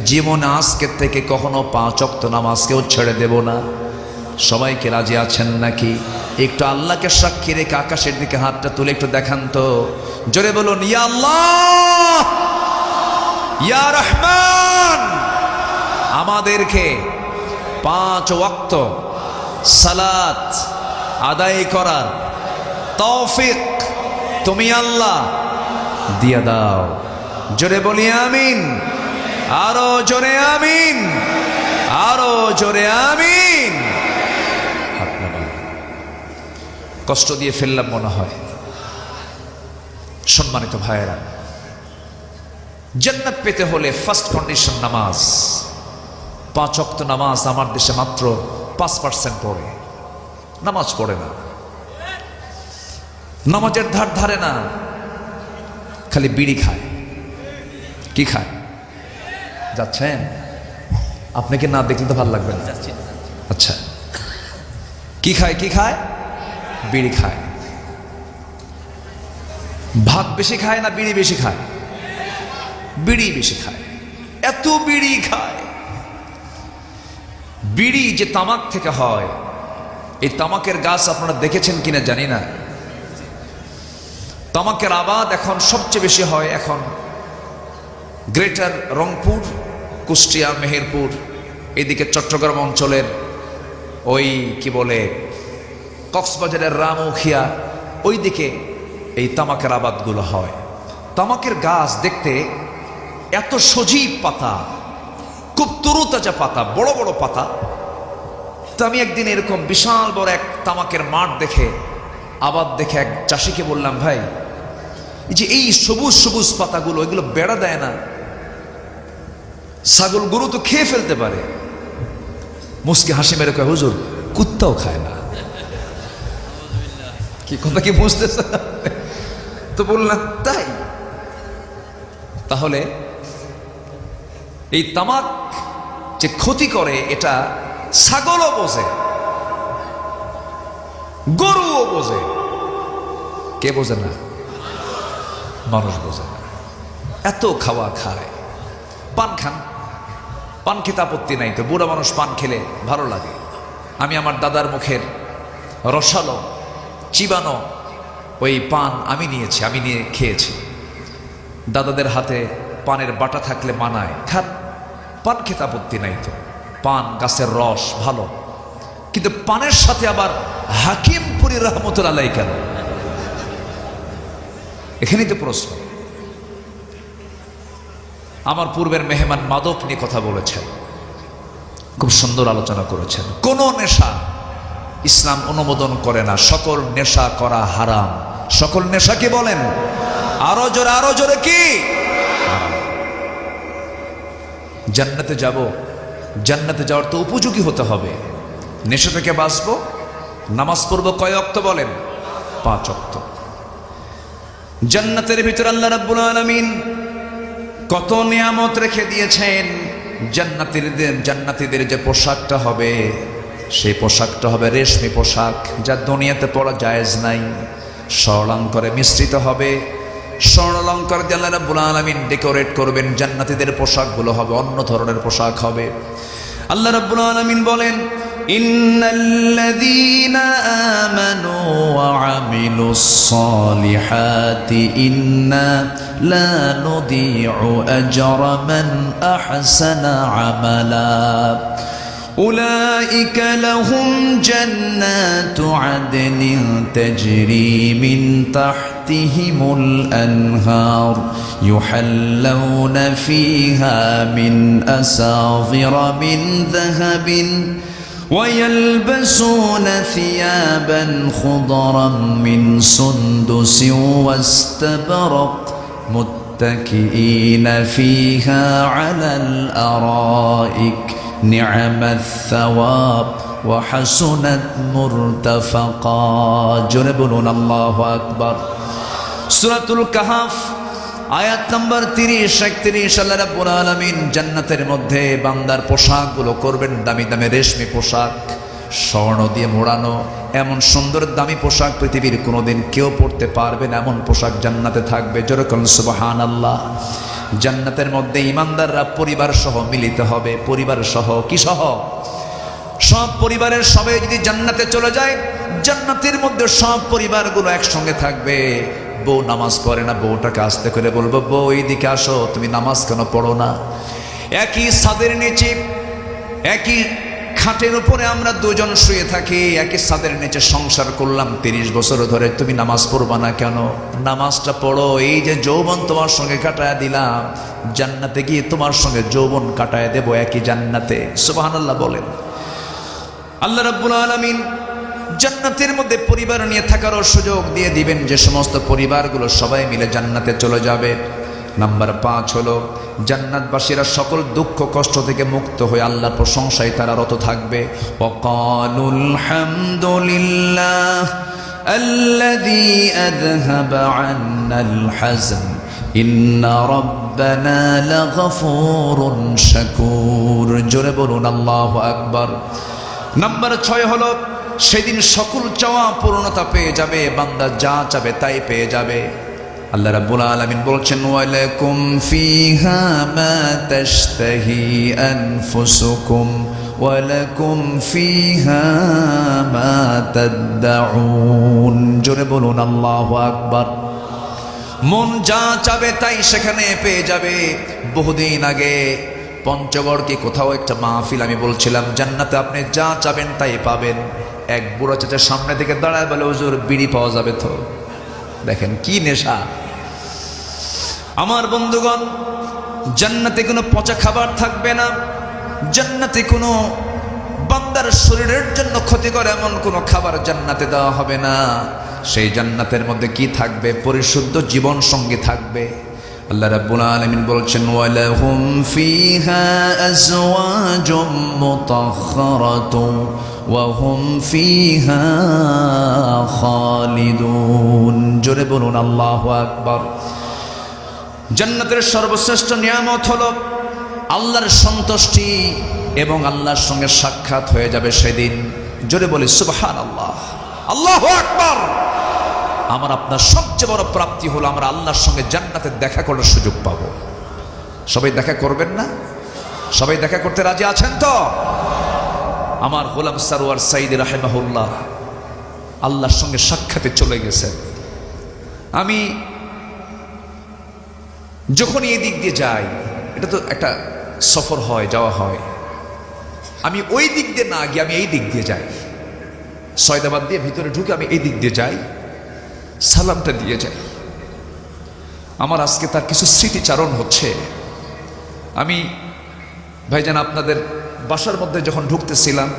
জীবনে আজকের থেকে কখনো 5 ওয়াক্ত নামাজকেও ছেড়ে দেব না? সবাইকে রাজি আছেন নাকি? একটু আল্লাহকে সাক্ষী রেখে আকাশের দিকে হাতটা তুলে একটু দেখান তো, জোরে বলুন, ইয়া আল্লাহ, ইয়া রহমান। আমাদেরকে 5 ওয়াক্ত সালাত আদায় করার তৌফিক তুমি আল্লাহ দিয়া দাও। জোরে বলি আমিন, আরো জোরে আমিন, আরো জোরে আমিন। কষ্ট দিয়ে ফেললাম মনে হয়। সম্মানিত ভাইয়েরা, জান্নাত পেতে হলে ফার্স্ট কন্ডিশন নামাজ। 5 ওয়াক্ত নামাজ আমার দেশে মাত্র 5% পড়ে, নামাজ পড়ে না, নামাজের ধার ধারে না, খালি বিড়ি খায়। কি খায়? যাচ্ছেন? আপনাকে না দেখলে তো ভালো লাগবে না। আচ্ছা, কি খায়? কি খায়? বিড়ি খায়। ভাত বেশি খায় না বিড়ি বেশি খায়? বিড়ি বেশি খায়। এত বিড়ি খায়। বিড়ি যে তামাক থেকে হয়, এই তামাকের গাছ আপনারা দেখেছেন কিনা জানি না। তামাকের আবাদ এখন সবচেয়ে বেশি হয় এখন গ্রেটার রংপুর, কুষ্টিয়া, মেহেরপুর, এদিকে চট্টগ্রাম অঞ্চলের ওই কি বলে কক্সবাজারের রামউখিয়া, ওই দিকে এই তামাকের আবাদগুলো হয়। তামাকের গাছ দেখতে এত সজীব পাতা, খুব তরুতাজা পাতা, বড় বড় পাতা। তো আমি একদিন এরকম বিশাল বড় এক তামাকের মাঠ দেখে, আবাদ দেখে এক চাষিকে বললাম, ভাই এই যে এই সবুজ সবুজ পাতাগুলো, এগুলো বেড়া দেয় না? ছাগল গরু তো খেয়ে ফেলতে পারে। মুসকে হাসি মেরে কয়, হুজুর কুত্তাও খায় না। কি কথা কি বুঝতেছে? তো বললাম তাই। তাহলে এই তামাক যে ক্ষতি করে এটা ছাগলও বোঝে, গরুও বোঝে, কে বোঝে না? মানুষ বোঝে না। এত খাওয়া খায়। পান খান, পান খেতে আপত্তি নাই তো, বুড়া মানুষ পান খেলে ভালো লাগে। আমি আমার দাদার মুখের রসালো চিবানো ওই পান আমি নিয়েছি, আমি নিয়ে খেয়েছি। দাদাদের হাতে পানের বাটা থাকলে মানায়, খান, পান খেতে আপত্তি নাই তো। পান গাছের রস ভালো, কিন্তু পানের সাথে আবার হাকিমপুরি রহমতুল্লাহ আলাইহি কেন? এখানেই তো প্রশ্ন। আমার পূর্বের মেহমান মাদক নিয়ে কথা বলেছেন, খুব সুন্দর আলোচনা করেছেন। কোন নেশা ইসলাম অনুমোদন করে না, সকল নেশা করা হারাম। সকল নেশা কি বলেন? আরো জোরে কি? জান্নাতে যাব, জান্নাতে যাওয়ার তো উপযোগী হতে হবে। নেশা থেকে বাঁচবো, নামাজ পড়বো কয় ওয়াক্ত বলেন? 5 ওয়াক্ত। জান্নাতের ভিতর আল্লাহ রাব্বুল আলামিন কত নিয়ামত রেখে দিয়েছেন। জান্নাতীদের যে পোশাকটা হবে, সেই পোশাকটা হবে রেশমি পোশাক, যা দুনিয়াতে পরা জায়েজ নাই। স্বর্ণালঙ্কারে মিশ্রিত হবে। স্বর্ণালঙ্কার দিয়ে আল্লাহ রাব্বুল আলামিন ডেকোরেট করবেন। জান্নাতীদের পোশাকগুলো হবে অন্য ধরনের পোশাক হবে। আল্লাহ রাব্বুল আলামিন বলেন, ইন্নাল্লাযীনা আমানু ওয়া আমিলুস সালিহাতি ইন্না লা নুদিউ আজরা মান আহসানা আমালা أولئك لهم جنات عدن تجري من تحتهم الأنهار يحلون فيها من أساور من ذهب ويلبسون ثيابا خضرا من سندس واستبرق متكئين فيها على الأرائك نعم الثواب وحسنت مرتفقا جنبنا الله أكبر سورة الكهف আয়াত নাম্বার 30-31 আল্লাহ রাব্বুল আলামিন জান্নাতের মধ্যে বান্দার পোশাকগুলো করবেন দামি দামি রেশমি পোশাক, স্বর্ণ দিয়ে মোড়ানো। এমন সুন্দর দামি পোশাক পৃথিবীর কোনোদিন কেউ পরতে পারবে না, এমন পোশাক জান্নাতে থাকবে। জোরে বলুন সুবহানাল্লাহ। জান্নাতের মধ্যে ইমানদাররা পরিবার সহ মিলিত হবে। পরিবার সহ কি সহ? সব পরিবারের সবাই যদি জান্নাতে চলে যায়, জান্নাতের মধ্যে সব পরিবারগুলো একসঙ্গে থাকবে। বউ নামাজ পড়ে না, বউটাকে আস্তে করে বলবো, বউ এইদিকে আসো, তুমি নামাজ কেন পড়ো না? একই ছাদের নিচে, একই খাটের উপরে আমরা দুজন শুয়ে থাকি, একই ছাদের নিচে সংসার করলাম 30 বছর ধরে, তুমি নামাজ পড়বা না কেন? নামাজটা পড়ো। এই যে যৌবন তোমার সঙ্গে কাটায় দিলাম, জান্নাতে গিয়ে তোমার সঙ্গে যৌবন কাটায় দেব একই জান্নাতে। সুবহানাল্লাহ বলেন। আল্লাহ রাব্বুল আলামিন জান্নাতের মধ্যে পরিবার নিয়ে থাকারও সুযোগ দিয়ে দিবেন, যে সমস্ত পরিবারগুলো সবাই মিলে জান্নাতে চলে যাবে। নাম্বার 5 হলো জান্নাতবাসীরা সকল দুঃখ কষ্ট থেকে মুক্ত হয়ে আল্লাহর প্রশংসায় তারা রত থাকবে। ওয়াকালুল হামদুলিল্লাহ আল্লাযী আযহাবা আন্নাল হাযন ইন্না রাব্বানা লাগফুরুন শাকুর। জোরে বলুন আল্লাহু আকবার। নাম্বার 6 হলো সেদিন সকল চাওয়া পূর্ণতা পেয়ে যাবে, বান্দা যা চাবে তাই পেয়ে যাবে। আল্লাহ রাব্বুল আলামিন বলছেন, ওয়ালাকুম ফিহা মা তাশতাহি আনফুসুকুম ওয়ালাকুম ফিহা মা তাদউন। জোরে বলুন আল্লাহু আকবার। মন যা চাবে তাই সেখানে পেয়ে যাবে। বহুদিন আগে পঞ্চগড় কি কোথাও একটা মাহফিল আমি বলছিলাম, জান্নাতে আপনি যা চাবেন তাই পাবেন। এক বুড়ো চাচা সামনে থেকে দাঁড়ায় বলে, হুজুর বিড়ি পাওয়া যাবে তো? দেখেন কি নেশা। আমার বন্ধুগণ, জান্নাতে কোনো পচা খাবার থাকবে না, জান্নাতে কোনো বান্দার শরীরের জন্য ক্ষতিকর এমন কোনো খাবার জান্নাতে দেওয়া হবে না। সেই জান্নাতের মধ্যে কি থাকবে? পরিশুদ্ধ জীবন সঙ্গী থাকবে। আল্লাহ রাব্বুল আলামিন বলছেন, ওয়ালাহুম ফিহা আজওয়াজুম মুতাহহারাতুন ওয়া হুম ফিহা খালিদুন। জোরে বলুন আল্লাহু আকবার। জান্নাতের সর্বশ্রেষ্ঠ নিয়ামত হলো আল্লাহর সন্তুষ্টি এবং আল্লাহর সঙ্গে সাক্ষাৎ হয়ে যাবে সেদিন। জোরে বলি সুবহানাল্লাহ, আল্লাহু আকবার। আমার আপনার সবচেয়ে বড় প্রাপ্তি হলো আমরা আল্লাহর সঙ্গে জান্নাতে দেখা করার সুযোগ পাবো। সবাই দেখা করবেন না? সবাই দেখা করতে রাজি আছেন তো? আমার গোলাম সারওয়ার সাইদি রাহিমাহুল্লাহ আল্লাহর সঙ্গে সাক্ষাতে চলে গেছেন। আমি যখনই এই দিক দিয়ে যাই, এটা তো একটা সফর হয়, যাওয়া হয়, আমি ওই দিক দিয়ে না গিয়ে আমি এই দিক দিয়ে যাই, সয়দাবাদ দিয়ে ভিতরে ঢুকে আমি এই দিক দিয়ে যাই, সালামটা দিয়ে যাই। আমার আজকে তার কিছু স্মৃতিচারণ হচ্ছে। আমি ভাইজান আপনাদের বাসার মধ্যে যখন ঢুকতেছিলাম,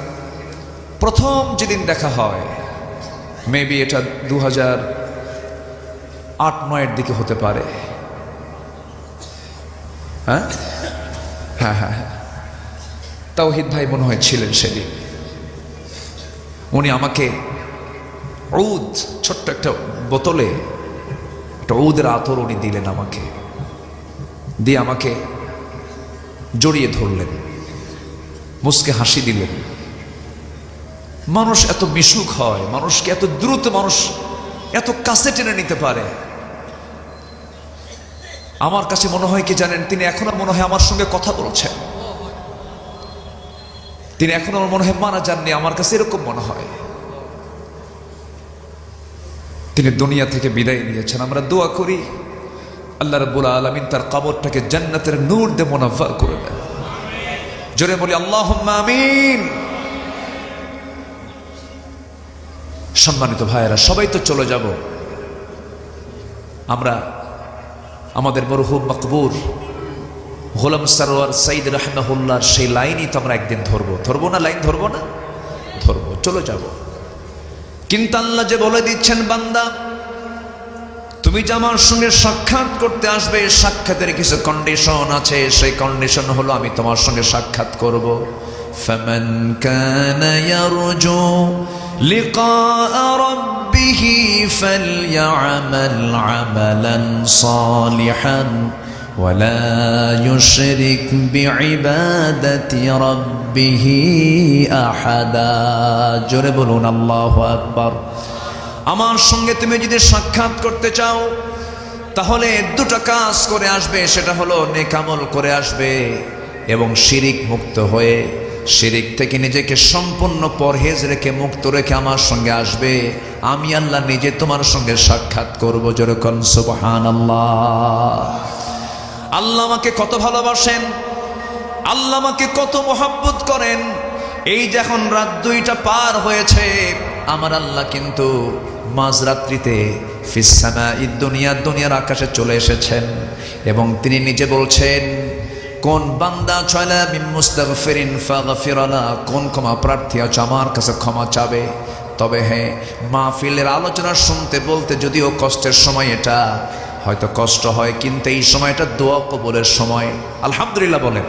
প্রথম যেদিন দেখা হয়, মেবি এটা 2008-09 দিকে হতে পারে। হ্যাঁ হ্যাঁ হ্যাঁ হ্যাঁ, তাওহিদ ভাই মনে হয় ছিলেন সেদিন। উনি আমাকে ঔদ, ছোট্ট একটা বোতলে একটা ঔদের আতর উনি দিলেন আমাকে, দিয়ে আমাকে জড়িয়ে ধরলেন, মুচকে হাসি দিলেন। মানুষ এত মিশুক হয়, মানুষকে এত দ্রুত মানুষ এত কাছে টেনে নিতে পারে। আমার কাছে মনে হয় কি জানেন, তিনি এখনো মনে হয় আমার সঙ্গে কথা বলছেন, তিনি এখনো মনে হয় মারা যাননি। আমার কাছে এরকম মনে হয়। তিনি দুনিয়া থেকে বিদায় নিয়েছেন। আমরা দোয়া করি আল্লাহ রাব্বুল আলামিন তার কবরটাকে জান্নাতের নূর দিয়ে মুনাফফার করে দেন। জোরে বলি আল্লাহুম্মা আমিন। সম্মানিত ভাইয়েরা, সবাই তো চলে যাব। আমরা আমাদের মরহুম মকবুর গোলাম সারওয়ার সাইদ রাহিমাহুল্লাহর সেই লাইনই তো আমরা একদিন ধরবো না? লাইন ধরবো না? ধরবো, চলে যাব। কিন্তু আল্লাহ যে বলে দিচ্ছেন, বান্দা তুমি যে আমার সঙ্গে সাক্ষাৎ করতে আসবে, সাক্ষাতের কিছু কন্ডিশন আছে। সেই কন্ডিশন হলো আমি তোমার সঙ্গে সাক্ষাৎ করব। ফামান কানা ইয়ারজু লিকা রাব্বিহি ফালইআমাল আমালান সালিহান ওয়ালা ইউশরিক বিইবাদাতি রাব্বিহি আহাদা। জোরে বলুন আল্লাহু আকবার। আমার সঙ্গে তুমি যদি সাক্ষাৎ করতে চাও, তাহলে দুটো কাজ করে আসবে। সেটা হলো নেক আমল করে আসবে এবং শিরিক মুক্ত হয়ে, শিরিক থেকে নিজেকে সম্পূর্ণ পরহেজ রেখে মুক্ত রেখে আমার সঙ্গে আসবে। আমি আল্লাহ নিজে তোমার সঙ্গে সাক্ষাৎ করবো। যেরকম সুবহানাল্লাহ। আল্লাহ আমাকে কত ভালোবাসেন, আল্লাহ আমাকে কত মহব্বত করেন। এই যে এখন রাত 2টা পার হয়েছে, আমার আল্লাহ কিন্তু মাঝরাত্রিতে ফিস সামাঈদ দুনিয়া, দুনিয়ার আকাশে চলে এসেছেন এবং তিনি নিজে বলছেন, কোন বান্দা ছয়লা মিন মুস্তাগফিরিন ফাগফিরালা, কোন ক্ষমা প্রার্থী আছে আমার কাছে ক্ষমা চাবে। তবে হ্যাঁ, মাহফিলের আলোচনা শুনতে বলতে যদিও কষ্টের সময়, এটা হয়তো কষ্ট হয়, কিন্তু এই সময়টা দোয়া কবুলের সময়। আলহামদুলিল্লাহ বলেন,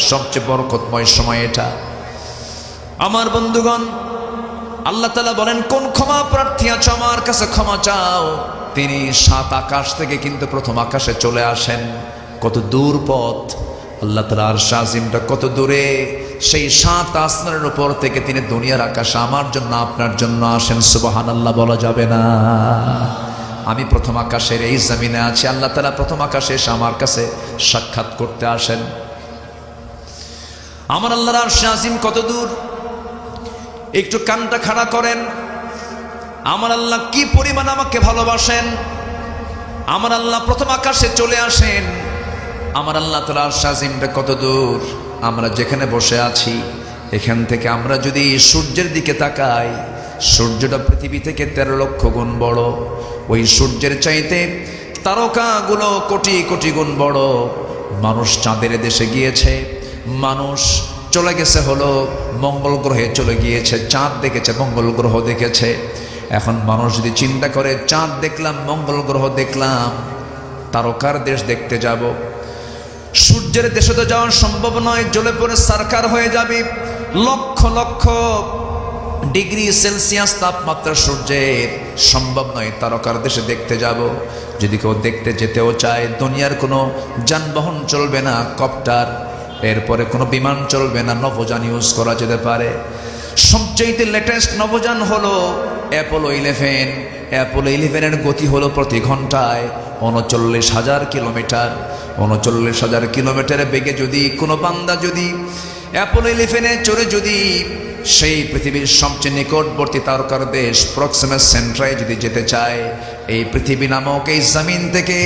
সবচেয়ে বরকতময় সময় এটা। আমার বন্ধুগণ, আল্লাহ তাআলা বলেন, কোন ক্ষমা প্রার্থী আছো আমার কাছে ক্ষমা চাও। তিনি 7 আকাশ থেকে কিন্তু প্রথম আকাশে চলে আসেন। কত দূর পথ, আল্লাহ তাআলা আরশ আজিমটা কত দূরে, সেই 7 আসমানের উপর থেকে তিনি দুনিয়ার আকাশে আমার জন্য আপনার জন্য আসেন। সুবহানাল্লাহ বলা যাবে না? আমি প্রথম আকাশের এই জমিনে আছি, আল্লাহ তাআলা প্রথম আকাশে এসে আমার কাছে সাক্ষাৎ করতে আসেন। আমার আল্লাহর আরশে আজিম কত দূর, একটু কানটা খাড়া করেন। আমার আল্লাহ কি পরিমাণ আমাকে ভালোবাসেন। আমার আল্লাহ প্রথম আকাশে চলে আসেন। আমার আল্লাহ তাআলার আরশে আজিমটা কত দূর। আমরা যেখানে বসে আছি এখান থেকে আমরা যদি সূর্যের দিকে তাকাই, সূর্যটা পৃথিবী থেকে 13 লক্ষ গুণ বড়। ওই সূর্যের চাইতে তারকাগুলো কোটি কোটি গুণ বড়। মানুষ চাঁদের দেশে গিয়েছে, মানুষ চলে গেছে হলো মঙ্গল গ্রহে চলে গিয়েছে, চাঁদ দেখেছে, মঙ্গল গ্রহ দেখেছে। এখন মানুষ যদি চিন্তা করে চাঁদ দেখলাম, মঙ্গল গ্রহ দেখলাম, তারকার দেশ দেখতে যাব, সূর্যের দেশে তো যাওয়া সম্ভব নয়, জ্বলে পড়ে সারকার হয়ে যাবে। লক্ষ লক্ষ ডিগ্রি সেলসিয়াস তাপমাত্রা সূর্যের, সম্ভব নয় তারকার দেশে দেখতে যাব। যদি কেউ দেখতে যেতেও চায়, দুনিয়ার কোনো যানবাহন চলবে না, কপ্টার, এরপরে কোনো বিমান চলবে না, নভোযান ইউজ করা যেতে পারে। সবচেয়ে লেটেস্ট নভোযান হলো অ্যাপোলো 11। অ্যাপোলো 11-এর গতি হলো প্রতি ঘন্টায় 39,000 কিলোমিটার। 39,000 কিলোমিটারের বেগে যদি কোনো বান্দা যদি অ্যাপোলো 11-এ চড়ে যদি সেই পৃথিবীর সবচেয়ে নিকটবর্তী তারকার দেশ প্রক্সিমা সেন্ট্রায় যদি যেতে চায়, এই পৃথিবী নামক এই জমিন থেকে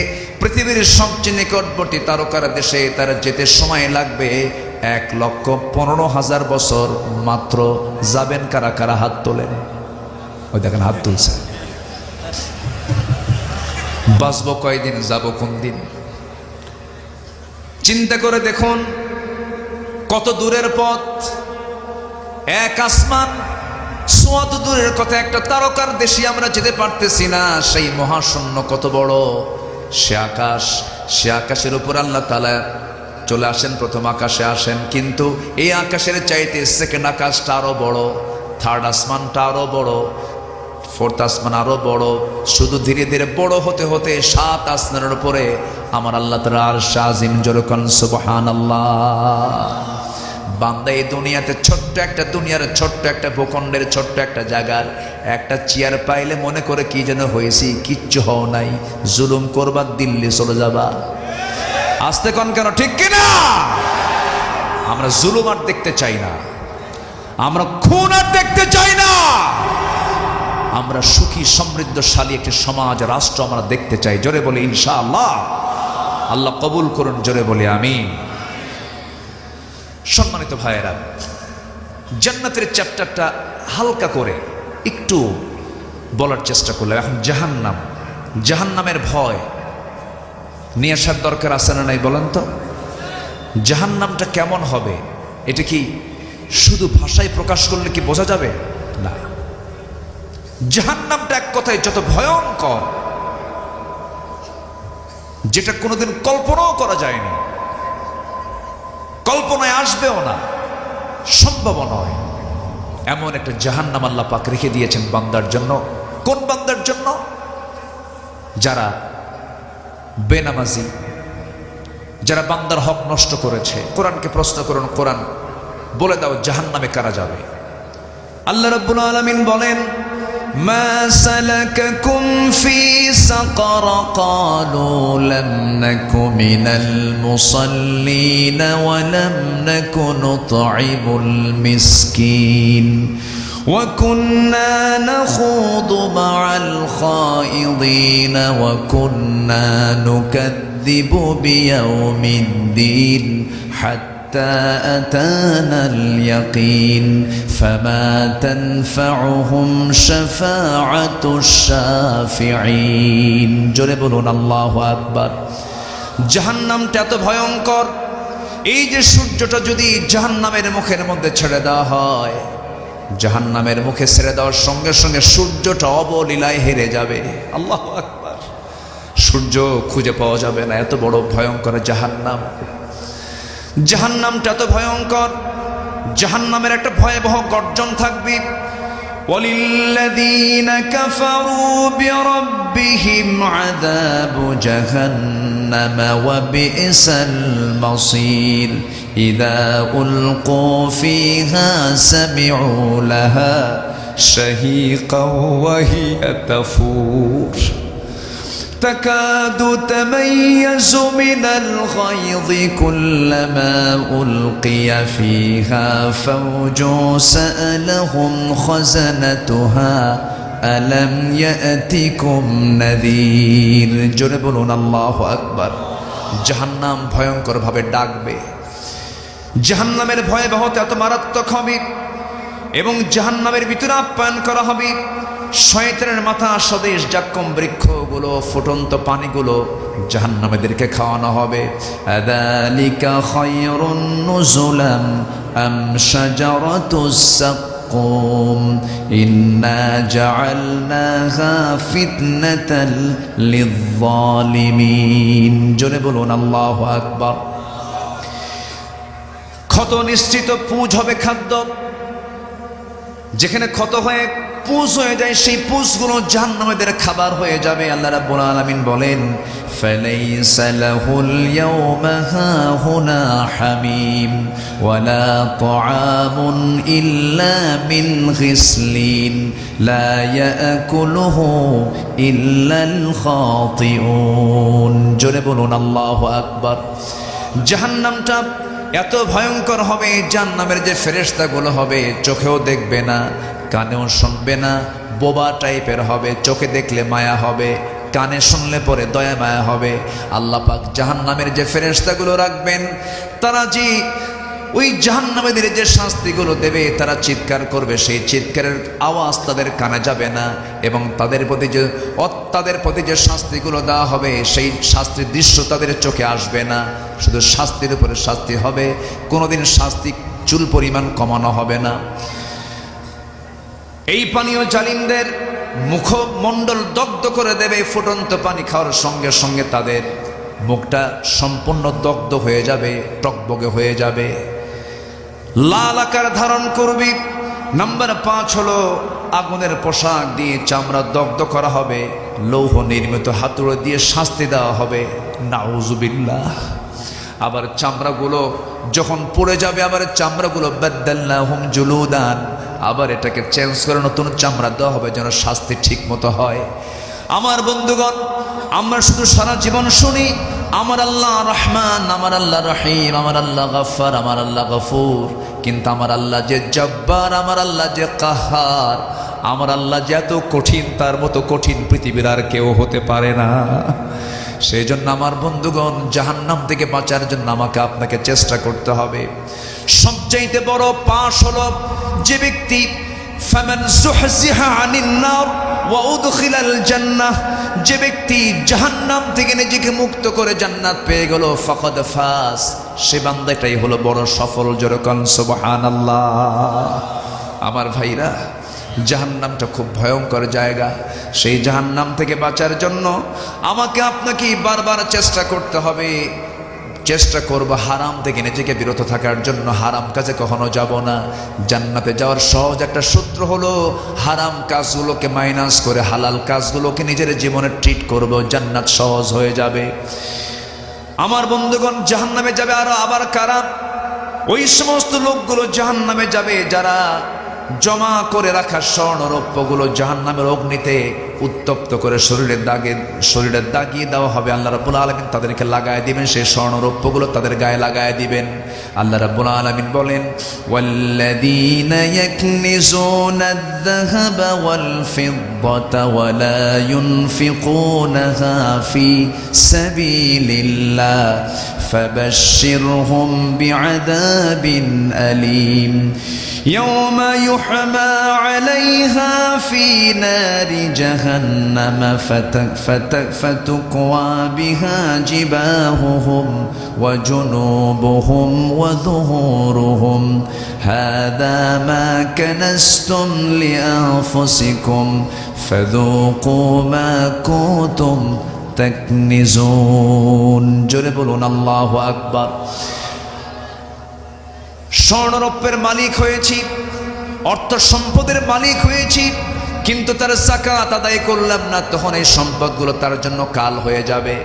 পৃথিবীর সবচেয়ে নিকটবর্তী তারকার দেশে তার যেতে সময় লাগবে 1,15,000 বছর মাত্র। যাবেন কারা কারা? হাত তোলেন। ওই দেখেন হাত তুলছে। বাঁচবো কয়দিন, যাব কোন দিন? চিন্তা করে দেখুন কত দূরের পথ। এক আসমান সোয়াত দূরের কথা, একটা তারকার দেশে আমরা যেতে পারতেছি না। সেই মহাশূন্য কত বড় সে আকাশ, সে আকাশের উপর আল্লাহ তাআলা চলে আসেন, প্রথম আকাশে আসেন, কিন্তু এই আকাশের চাইতে সেকেন্ড আকাশটা আরো বড়, থার্ড আসমানটা আরো বড়, ফোর্থ আসমান আরো বড়। শুধু ধীরে ধীরে বড় হতে হতে 7 আসমানের উপরে আমার আল্লাহ তাআলা আরশে আজিম। জোরকান সুবহানাল্লাহ। বান্দা এই দুনিয়াতে ছোট্ট একটা দুনিয়ার ছোট্ট একটা ভূখণ্ডের ছোট্ট একটা জায়গার একটা চেয়ার পাইলে মনে করে কি যেন হয়েছি, কিচ্ছু হও নাই, জুলুম করবা, দিল্লি চলে যাবা। আসতে কন কেন, ঠিক কিনা? আমরা জুলুম আর দেখতে চাই না, আমরা খুন আর দেখতে চাই না। আমরা সুখী সমৃদ্ধশালী একটি সমাজ, রাষ্ট্র আমরা দেখতে চাই। জোরে বলি ইনশাআল্লাহ। আল্লাহ কবুল করুন, জোরে বলি আমিন। সম্মানিত ভাইয়েরা, জান্নাতের চ্যাপ্টারটা হালকা করে একটু বলার চেষ্টা করলাম। এখন জাহান্নাম, জাহান্নামের ভয় নিয়ে আসার দরকার আছে না নাই বলেন তো? জাহান্নামটা কেমন হবে এটা কি শুধু ভাষায় প্রকাশ করলে কি বোঝা যাবে? না। জাহান্নামটা এক কথায় যত ভয়ঙ্কর, যেটা কোনোদিন কল্পনাও করা যায়নি, কল্পনায় আসবেও না, সম্ভব নয়, এমন একটা জাহান্নাম আল্লাহ পাক রেখে দিয়েছেন বান্দার জন্য। কোন বান্দার জন্য? যারা বেনামাজি, যারা বান্দার হক নষ্ট করেছে। কোরআনকে প্রশ্ন করুন, কোরআন বলে দাও জাহান্নামে কারা যাবে। আল্লাহ রাব্বুল আলামিন বলেন, মা সালাকাকুম ফি সাকার ক্বালু লাম নাকু মিনাল মুসাল্লিন ওয়া লাম নাকু নুতঈমুল মিসকিন ওয়া কুন্না নাখুদু মা'আল খায়িদিন ওয়া কুন্না নুকাযযিবু বিয়াউমিদ্দিন حتى أتانا اليقين فما تنفعهم شفاعة الشافعين জোরে বলুন আল্লাহু আকবার। জাহান্নামটা এত ভয়ঙ্কর, এই যে সূর্যটা যদি জাহান্নামের মুখের মধ্যে ছেড়ে দেওয়া হয়, জাহান্নামের মুখে ছেড়ে দেওয়ার সঙ্গে সঙ্গে সূর্যটা অবলীলায় হেরে যাবে। আল্লাহু আকবার। সূর্য খুঁজে পাওয়া যাবে না, এত বড় ভয়ঙ্কর জাহান্নাম। জাহান্নামটা এত ভয়ঙ্কর, জাহান্নামের একটা ভয়াবহ গর্জন থাকবে। ওয়ালিল্লাযীনা কাফারু বিরাব্বিহিম আযাবু জাহান্নাম ওয়া বি'সাল মাসীর ইযা উলকু ফীহা সামি'উ লাহা শাহীকাও ওয়া হিয়া তাফুর। تكاد تميز من الغيظ كلما ألقي فيها فوج سألهم خزنتها ألم يأتكم نذير জোরে বলুন আল্লাহু আকবার। জাহান্নাম ভয়ঙ্কর ভাবে ডাকবে, জাহান্নামের ভয়াবহতা এত মারাত্মক হবে এবং জাহান্নামের ভিতরে আপ্যায়ন করা হবে শয়তানের মাথা সদেশ জাক্কম বৃক্ষগুলো, ফুটন্ত পানিগুলো জাহান্নামীদেরকে খাওয়ানো হবে। আযালিকা খায়রুন নুজুলাম আম শাজারাতুস সাক্কুম ইন্না জাআলনাহা ফিতনাতাল লিয-যালিমিন। জোরে বলুন আল্লাহু আকবার। ক্ষত নিশ্চিত পুঁজ হবে খাদ্য, যেখানে ক্ষত হয়ে পুঁজ হয়ে যায় সেই পুঁজগুলো জাহান্নামীদের খাবার হয়ে যাবে। আল্লাহ রাব্বুল আলামিন বলেন ফালাইসা লাহুল ইয়াওমা হাহুনা হামিম ওয়ালা তাআমুন ইল্লা মিন গিসলিন লা ইয়াকুলুহু ইল্লাল খাতিউন। জোরে বলুন আল্লাহু আকবার। জাহান্নামটা এত ভয়ঙ্কর হবে, জাহান্নামের যে ফেরেশতাগুলো হবে চোখেও দেখবে না, কানেও শুনবে না, বোবা টাইপের হবে। চোখে দেখলে মায়া হবে, কানে শুনলে পরে দয়া মায়া হবে। আল্লাহ পাক জাহান্নামের যে ফেরেশতাগুলো রাখবেন, তারা যে ওই জাহান্নামীদের যে শাস্তিগুলো দেবে তারা চিৎকার করবে, সেই চিৎকারের আওয়াজ তাদের কানে যাবে না এবং তাদের প্রতি যে শাস্তিগুলো দেওয়া হবে সেই শাস্তির দৃশ্য তাদের চোখে আসবে না। শুধু শাস্তির উপরে শাস্তি হবে, কোনোদিন শাস্তি চুল পরিমাণ কমানো হবে না। এই পানীয় জালিমদের মুখমণ্ডল দগ্ধ করে দেবে। ফুটন্ত পানি খাওয়ার সঙ্গে সঙ্গে তাদের মুখটা সম্পূর্ণ দগ্ধ হয়ে যাবে, টকবগে হয়ে যাবে, লাল আকার ধারণ করবে। নাম্বার 5 হলো আগুনের পোশাক দিয়ে চামড়া দগ্ধ করা হবে, লৌহ নির্মিত হাতুড়ি দিয়ে শাস্তি দেওয়া হবে। নাউজুবিল্লাহ। আবার চামড়াগুলো যখন পড়ে যাবে, আবার চামড়াগুলো বাদদালনাহুম জুলুদান, আবার এটাকে চেঞ্জ করে নতুন চামড়া দেওয়া হবে যেন শাস্তি ঠিক মতো হয়। আমার বন্ধুগণ, আমরা শুধু সারা জীবন শুনি আমার আল্লাহ রহমান, আমার আল্লাহ রহিম, আমার আল্লাহ গফফার, আমার আল্লাহ গফুর, কিন্তু আমার আল্লাহ যে জব্বার, আমার আল্লাহ যে কাহার, আমার আল্লাহ যে এত কঠিন, তার মতো কঠিন পৃথিবীর আর কেউ হতে পারে না। সেই জন্য আমার বন্ধুগণ, জাহান্নাম থেকে বাঁচার জন্য আমাকে আপনাকে চেষ্টা করতে হবে। সবচাইতে বড় পাশ হলো যে ব্যক্তি ফামান যুহজিহা আনিন নার ওয়া উদখিলাল জান্নাহ, যে ব্যক্তি জাহান্নাম থেকে নিজেকে মুক্ত করে জান্নাত পেয়ে গেল, ফাকাদ ফাজ, সে বান্দাটাই হলো বড় সফল। জোরে কোন সুবহানাল্লাহ। আমার ভাইরা, জাহান্নামটা খুব ভয়ঙ্কর জায়গা। সেই জাহান্নাম থেকে বাঁচার জন্য আমাকে আপনাকে বারবার চেষ্টা করতে হবে। চেষ্টা করব হারাম থেকে নিজেকে বিরত থাকার জন্য, হারাম কাজে কখনো যাব না। জান্নাতে যাওয়ার সহজ একটা সূত্র হলো হারাম কাজগুলোকে মাইনাস করে হালাল কাজগুলোকে নিজের জীবনে ট্রিট করব, জান্নাত সহজ হয়ে যাবে। আমার বন্ধুগণ, জাহান্নামে যাবে আবার কারা? ওই সমস্ত লোকগুলো জাহান্নামে যাবে যারা জমা করে রাখা স্বর্ণরৌপ্যগুলো জাহান্নামের অগ্নিতে উত্তপ্ত করে শরীরে দাগিয়ে দেওয়া হবে। আল্লাহ রাব্বুল আলামিন তাদেরকে লাগায় দিবেন, সেই স্বর্ণরৌপ্যগুলো তাদের গায়ে লাগায় দিবেন। আল্লাহ রাব্বুল আলামিন বলেন ওয়াল্লাযীনা ইয়াকনিজুনা আয-যাহাবা ওয়াল ফিদ্দাতা ওয়া লা ইউনফিকুনাহা ফি সাবিলিল্লাহ ফাবাশশিরহুম বিআযাবিন আলীম يوم يحمى عليها في نار جهنم فتكوى بها جباههم وجنوبهم وظهورهم هذا ما كنزتم لأنفسكم فذوقوا ما كنتم تكنزون। জোরে বলুন আল্লাহু আকবার। স্বর্ণরৌপ্যের মালিক হয়েছি, অর্থ সম্পদের মালিক হয়েছি, কিন্তু তার যাকাত আদায় করলাম না, তখন এই সম্পদগুলো তার জন্য কাল হয়ে যাবে,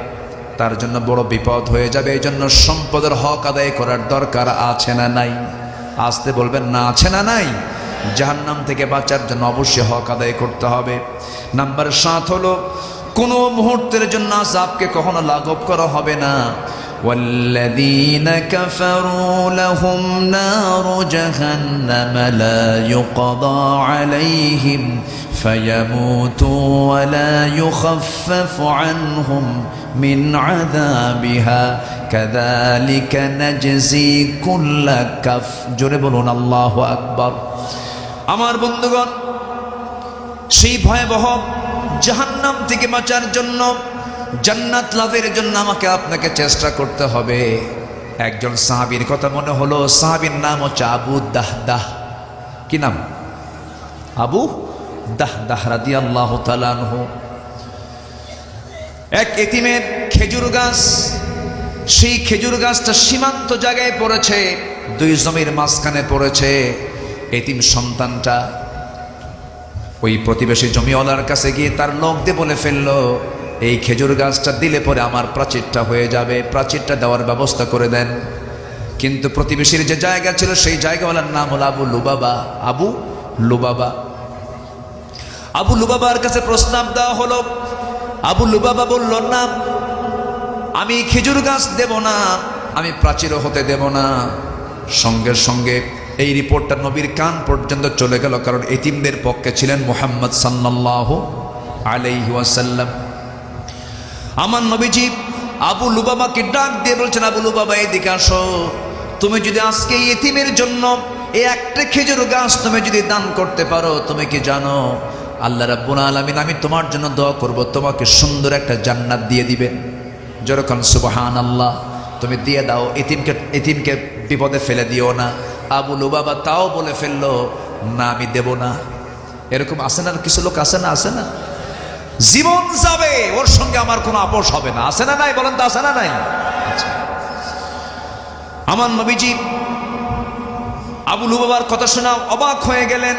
তার জন্য বড় বিপদ হয়ে যাবে। এই জন্য সম্পদের হক আদায় করার দরকার আছে না নাই? আসতে বলবেন না, আছে না নাই? জাহান্নাম থেকে বাঁচার জন্য অবশ্যই হক আদায় করতে হবে। নাম্বার 7 হলো কোনো মুহূর্তের জন্য আযাবকে কখনো লাঘব করা হবে না। والذين كفروا لهم نار جهنم لا يقضى عليهم فيموتوا ولا يخفف عنهم من عذابها كذلك نجزي كل كفور بلون الله أكبر। আমার বন্ধুগণ, সেই ভয়াবহ জাহান্নাম থেকে বাঁচার জন্য, জান্নাত লাভের জন্য আমাকে আপনাকে চেষ্টা করতে হবে। একজন সাহাবীর কথা মনে হলো, সাহাবীর নাম হচ্ছে আবু দাহদাহ। কি নাম? আবু দাহদাহ রাদিয়াল্লাহু তাআলা আনহু। এক এতিমের খেজুর গাছ, সেই খেজুর গাছটা সীমান্ত জায়গায় পড়েছে, দুই জমির মাঝখানে পড়েছে। এতিম সন্তানটা ওই প্রতিবেশী জমিওয়ালার কাছে গিয়ে তার লোক দিয়ে বলে ফেললো, এই খেজুর গাছটা দিলে পরে আমার প্রাচীরটা হয়ে যাবে, প্রাচীরটা দেওয়ার ব্যবস্থা করে দেন। কিন্তু প্রতিবেশীর যে জায়গা ছিল সেই জায়গাওয়ালার নাম হলো আবু লুবাবা। আবু লুবাবা। আবু লুবাবার কাছে প্রস্তাব দেওয়া হলো। আবু লুবাবা বলল, না, আমি খেজুর গাছ দেব না, আমি প্রাচীরও হতে দেব না। সঙ্গে সঙ্গে এই রিপোর্টটা নবীর কান পর্যন্ত চলে গেল, কারণ এতিমদের পক্ষে ছিলেন মুহাম্মদ সাল্লাল্লাহু আলাইহি ওয়াসাল্লাম। আমার নবীজি আবু লুবাবাকে ডাক দিয়ে বলছেন, আবু লুবাবা এদিকে আসো, তুমি যদি আজকে এতিমের জন্য এই একটা খেজুর গাছ তুমি যদি দান করতে পারো, তুমি কি জানো আল্লাহ রাব্বুল আলামিন আমি তোমার জন্য দোয়া করব, তোমাকে সুন্দর একটা জান্নাত দিয়ে দিবেন। যেরকম সুবহানাল্লাহ, তুমি দিয়ে দাও, এতিমকে বিপদে ফেলে দিও না। আবু লুবাবা তাও বলে ফেললো, না আমি দেব না। এরকম আছে না কিছু লোক, আছে না? আছে না? জীবন যাবে, ওর সঙ্গে আমার কোনো আপোষ হবে না। আছে না নাই? বলেন তো, আছে না নাই? আমার নবীজি আবু লুবাবার কথা শোনা অবাক হয়ে গেলেন,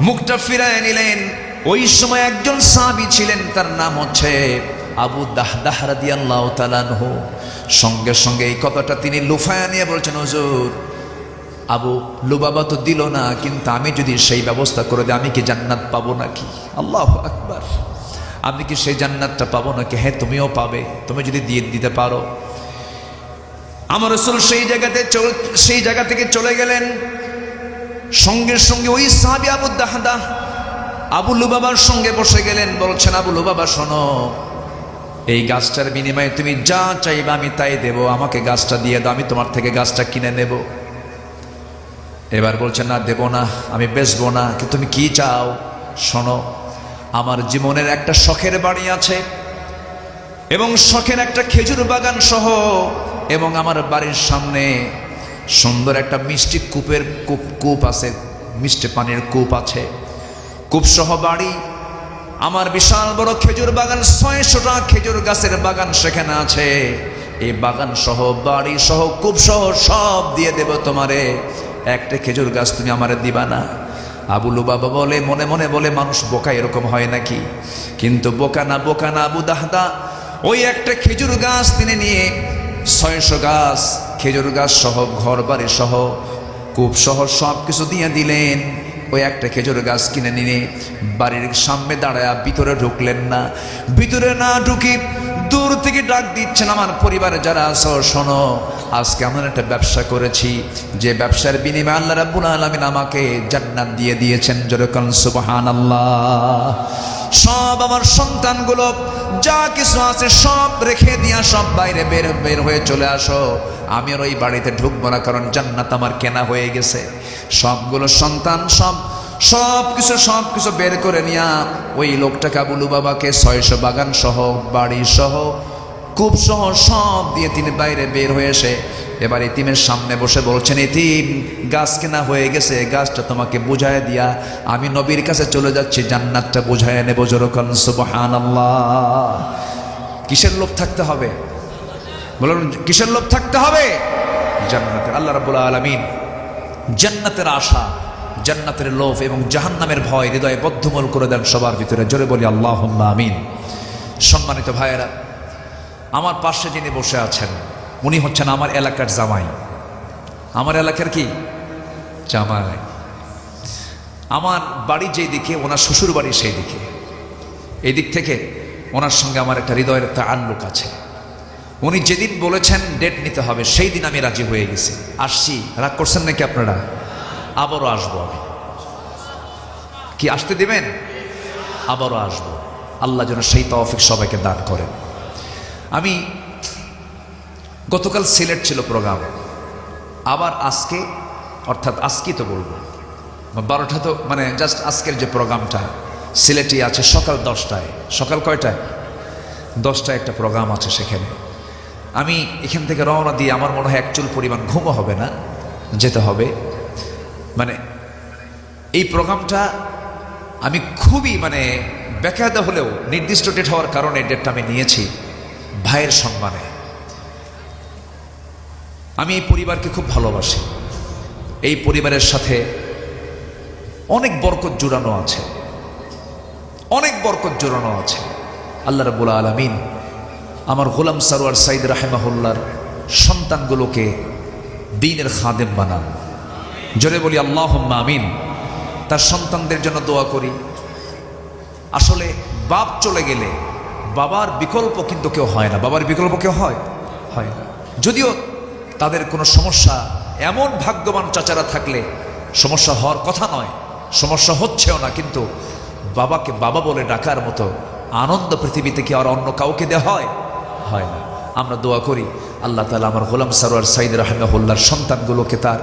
মুখটা ফিরায় নিলেন। ওই সময় একজন সাহাবী ছিলেন, তার নাম হচ্ছে আবু দাহদাহ রাদিয়াল্লাহু তাআলা আনহু। সঙ্গে সঙ্গে এই কথাটা তিনি লুফায়া নিয়ে বলছেন, হুজুর আবু লুবাবা তো দিল না, কিন্তু আমি যদি সেই ব্যবস্থা করে দিই আমি কি জান্নাত পাবো নাকি? আল্লাহু আকবার। আমি কি সেই জান্নাতটা পাবো নাকি? হ্যাঁ, তুমিও পাবে, তুমি যদি দিয়ে দিতে পারো। আমার রাসূল সেই জায়গা থেকে চলে গেলেন। সঙ্গে সঙ্গে ওই সাহাবী আবু দাহদাহ আবু লুবাবার সঙ্গে বসে গেলেন। বলছেন, আবু লুবাবা শোনো, এই গাছটার বিনিময়ে তুমি যা চাইবে আমি তাই দেব, আমাকে গাছটা দিয়ে দাও, আমি তোমার থেকে গাছটা কিনে নেব। এবার বলছে, না দেব না, আমি বেচবো না। কিন্তু তুমি কি চাও? শোনো, আমার জীবনের একটা শখের বাড়ি আছে এবং শখের একটা খেজুর বাগান সহ, এবং আমার বাড়ির সামনে সুন্দর একটা মিষ্টি কূপ আছে, মিষ্টি পানির কূপ আছে, কূপ সহ বাড়ি। আমার বিশাল বড় খেজুর বাগান, 600টা খেজুর গাছের বাগান সেখানে আছে। এই বাগান সহ, বাড়ি সহ, কূপ সহ সব দিয়ে দেব তোমারে, একটা খেজুর গাছ তুমি আমারে দিবা না? আবু লুবাবা বলে, মনে মনে বলে, মানুষ বোকা এরকম হয় নাকি? কিন্তু বোকা না আবু দাহদা ওই একটা খেজুর গাছ তিনি নিয়ে 600 গাছ খেজুর গাছ সহ, ঘর বাড়ি সহ, কূপ সহ সব কিছু দিয়ে দিলেন। ওই একটা খেজুর গাছ কিনে নিয়ে বাড়ির সামনে দাঁড়ায় ভিতরে ঢুকলেন না। ভিতরে না ঢুকি দূর থেকে ডাক দিচ্ছেন, আমার পরিবারে যারা আছো শোনো, আজকে আমরা একটা ব্যবসা করেছি, যে ব্যবসার বিনিময়ে আল্লাহ রাব্বুল আলামিন আমাকে জান্নাত দিয়ে দিয়েছেন। যেরকম সুবহানাল্লাহ। সব আমার সন্তানগুলো যা কিছু আছে সব রেখে দিয়া সব বাইরে বের হয়ে চলে আসো, আমি আর ওই বাড়িতে ঢুকবো না, কারণ জান্নাত আমার কেনা হয়ে গেছে। সবগুলো সন্তান সব কিছু বের করে নিয়া ওই লোকটাকে আবু লুবাবাকে 600 বাগান সহ, বাড়ি সহ, কূপ সহ সব দিয়ে তিনি বাইরে বের হয়ে এসে এবার এতিমের সামনে বসে বলছেন, এতিম গাছ কেনা হয়ে গেছে, গাছটা তোমাকে বুঝায় দিয়া আমি নবীর কাছে চলে যাচ্ছি, জান্নাতটা বুঝায় নেব। যেরকম সুবহানাল্লাহ। কিসের লোভ থাকতে হবে? বলুন, কিসের লোভ থাকতে হবে? জান্নাতের। আল্লাহ রাব্বুল আলামিন জান্নাতের আশা, জান্নাতের লোভ এবং জাহান্নামের ভয় হৃদয়ে বদ্ধমূল করে দেন সবার ভিতরে। জোরে বলি আল্লাহুম্মা আমিন। সম্মানিত ভাইয়েরা, আমার পাশে যিনি বসে আছেন উনি হচ্ছেন আমার এলাকার জামাই। আমার এলাকার কি জামাই? আমার বাড়ি যেই দিকে, ওনার শ্বশুর বাড়ি সেই দিকে। এই দিক থেকে ওনার সঙ্গে আমার একটা হৃদয়ের তাআল্লুক আছে। উনি যেদিন বলেছেন ডেট নিতে হবে সেই দিন আমি রাজি হয়ে গেছি, আসছি। রাগ করছেন নাকি আপনারা? আবারও আসবো আমি। কি আসতে দিবেন? আবারও আসবো। আল্লাহ যেন সেই তৌফিক সবাইকে দান করেন। আমি গতকাল সিলেট ছিল প্রোগ্রাম, আবার আজকে, অর্থাৎ আজকেই তো বলবো 12টা, তো মানে জাস্ট আজকের যে প্রোগ্রামটা সিলেটে আছে সকাল 10টায়। সকাল কয়টায়? 10টায় একটা প্রোগ্রাম আছে সেখানে। আমি এখান থেকে রওনা দিয়ে আমার মনে হয় একচুল পরিমাণ ঘুমও হবে না, যেতে হবে। মানে এই প্রোগ্রামটা আমি খুবই মানে বেকায়দা হলেও নির্দিষ্ট ডেট হওয়ার কারণে ডেটটা আমি নিয়েছি ভাইয়ের সম্মানে। আমি এই পরিবারকে খুব ভালোবাসি। এই পরিবারের সাথে অনেক বরকত জুড়ানো আছে, অনেক বরকত জুড়ানো আছে। আল্লাহ রাব্বুল আলামিন আমার গোলাম সারোয়ার সাইদ রাহিমাহুল্লাহর সন্তানগুলোকে দ্বীনের খাদেম বানান। জোরে বলি আল্লাহুম্মা আমিন। তার সন্তানদের জন্য দোয়া করি। আসলে বাপ চলে গেলে বাবার বিকল্প কিন্তু কেউ হয় না। বাবার বিকল্প কেউ হয় না। যদিও তাদের কোনো সমস্যা, এমন ভাগ্যবান চাচারা থাকলে সমস্যা হওয়ার কথা নয়, সমস্যা হচ্ছেও না, কিন্তু বাবাকে বাবা বলে ডাকার মতো আনন্দ পৃথিবীতে কি আর অন্য কাউকে দেওয়া হয় না। আমরা দোয়া করি আল্লাহ তাআলা আমার গোলাম সারোয়ার সাইদ রাহিমাহুল্লাহর সন্তানগুলোকে তার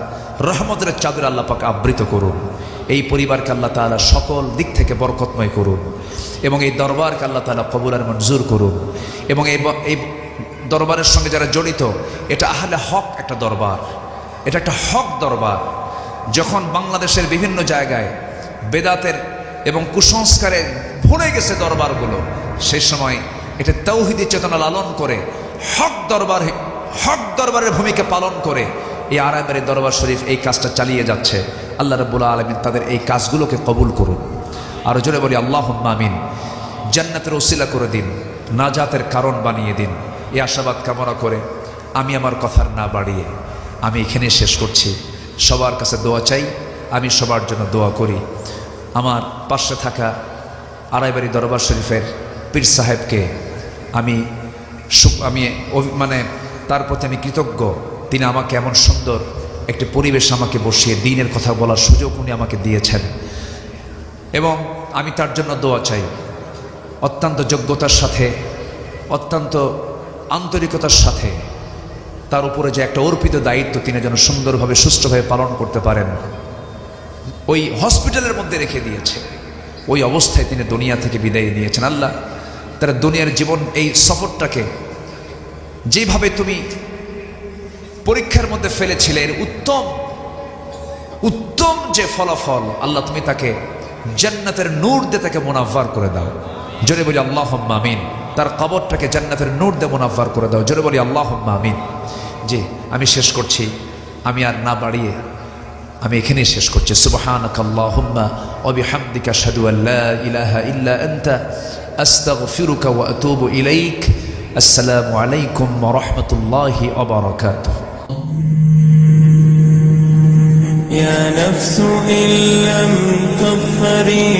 রহমতের চাদরে আল্লাহ পাক আবৃত করুন। এই পরিবারকে আল্লাহ তাআলা সকল দিক থেকে বরকতময় করুন এবং এই দরবারকে আল্লাহ তাআলা কবুল আর মঞ্জুর করুন। এবং এই দরবারের সঙ্গে যারা জড়িত, এটা আহলে হক একটা দরবার, এটা একটা হক দরবার। যখন বাংলাদেশের বিভিন্ন জায়গায় বেদাতের এবং কুসংস্কারে ভরে গেছে দরবারগুলো, সেই সময় এটা তাওহীদি চেতনা লালন করে হক দরবারের ভূমিকা পালন করে এই আরামের দরবার শরীফ এই কাজটা চালিয়ে যাচ্ছে। আল্লাহ রাব্বুল আলামিন তাদের এই কাজগুলোকে কবুল করুন। আরো জোরে বলি আল্লাহুম্মা আমিন। জান্নাতের ওসিলা করে দিন, নাজাতের কারণ বানিয়ে দিন, এই আশাবাদ কামনা করে আমি আমার কথার না বাড়িয়ে আমি এখানে শেষ করছি। সবার কাছে দোয়া চাই, আমি সবার জন্য দোয়া করি। আমার পাশে থাকা আড়াইবাড়ি দরবার শরীফের পীর সাহেবকে আমি মানে তার প্রতি আমি কৃতজ্ঞ। তিনি আমাকে এমন সুন্দর একটি পরিবেশ আমাকে বসিয়ে দ্বীনের কথা বলার সুযোগ উনি আমাকে দিয়েছেন এবং আমি তার জন্য দোয়া চাই। অত্যন্ত যোগ্যতার সাথে, অত্যন্ত আন্তরিকতার সাথে তার উপরে যে একটা অর্পিত দায়িত্ব তিনি যেন সুন্দরভাবে সুষ্ঠুভাবে পালন করতে পারেন, ওই হসপিটালের মধ্যে রেখে দিয়েছে। ওই অবস্থায় তিনি দুনিয়া থেকে বিদায় নিয়েছেন। আল্লাহ তার দুনিয়ার জীবন এই সফরটাকে যেভাবে তুমি পরীক্ষার মধ্যে ফেলেছিলে, এর উত্তম যে ফলাফল, আল্লাহ তুমি তাকে জান্নাতের নূর দিয়ে তাকে মুনাফফার করে দাও। জোরে বলি আল্লাহুম্মা আমিন। তার কবরটাকে জান্নাতের নূর দিয়ে মুনাফফার করে দাও। জোরে বলি আল্লাহুম্মা আমিন। জি, আমি শেষ করছি, আমি আর না বাড়িয়ে আমি এখানেই শেষ করছি। সুবহানাকাল্লাহুম্মা ওয়া বিহামদিকা আশহাদু আল লা ইলাহা ইল্লা আনতা আস্তাগফিরুকা ওয়া আতুবু ইলাইক। আসসালামু আলাইকুম ওয়া রাহমাতুল্লাহি ওয়া বারাকাতুহু। يا نفس إن لم تظفري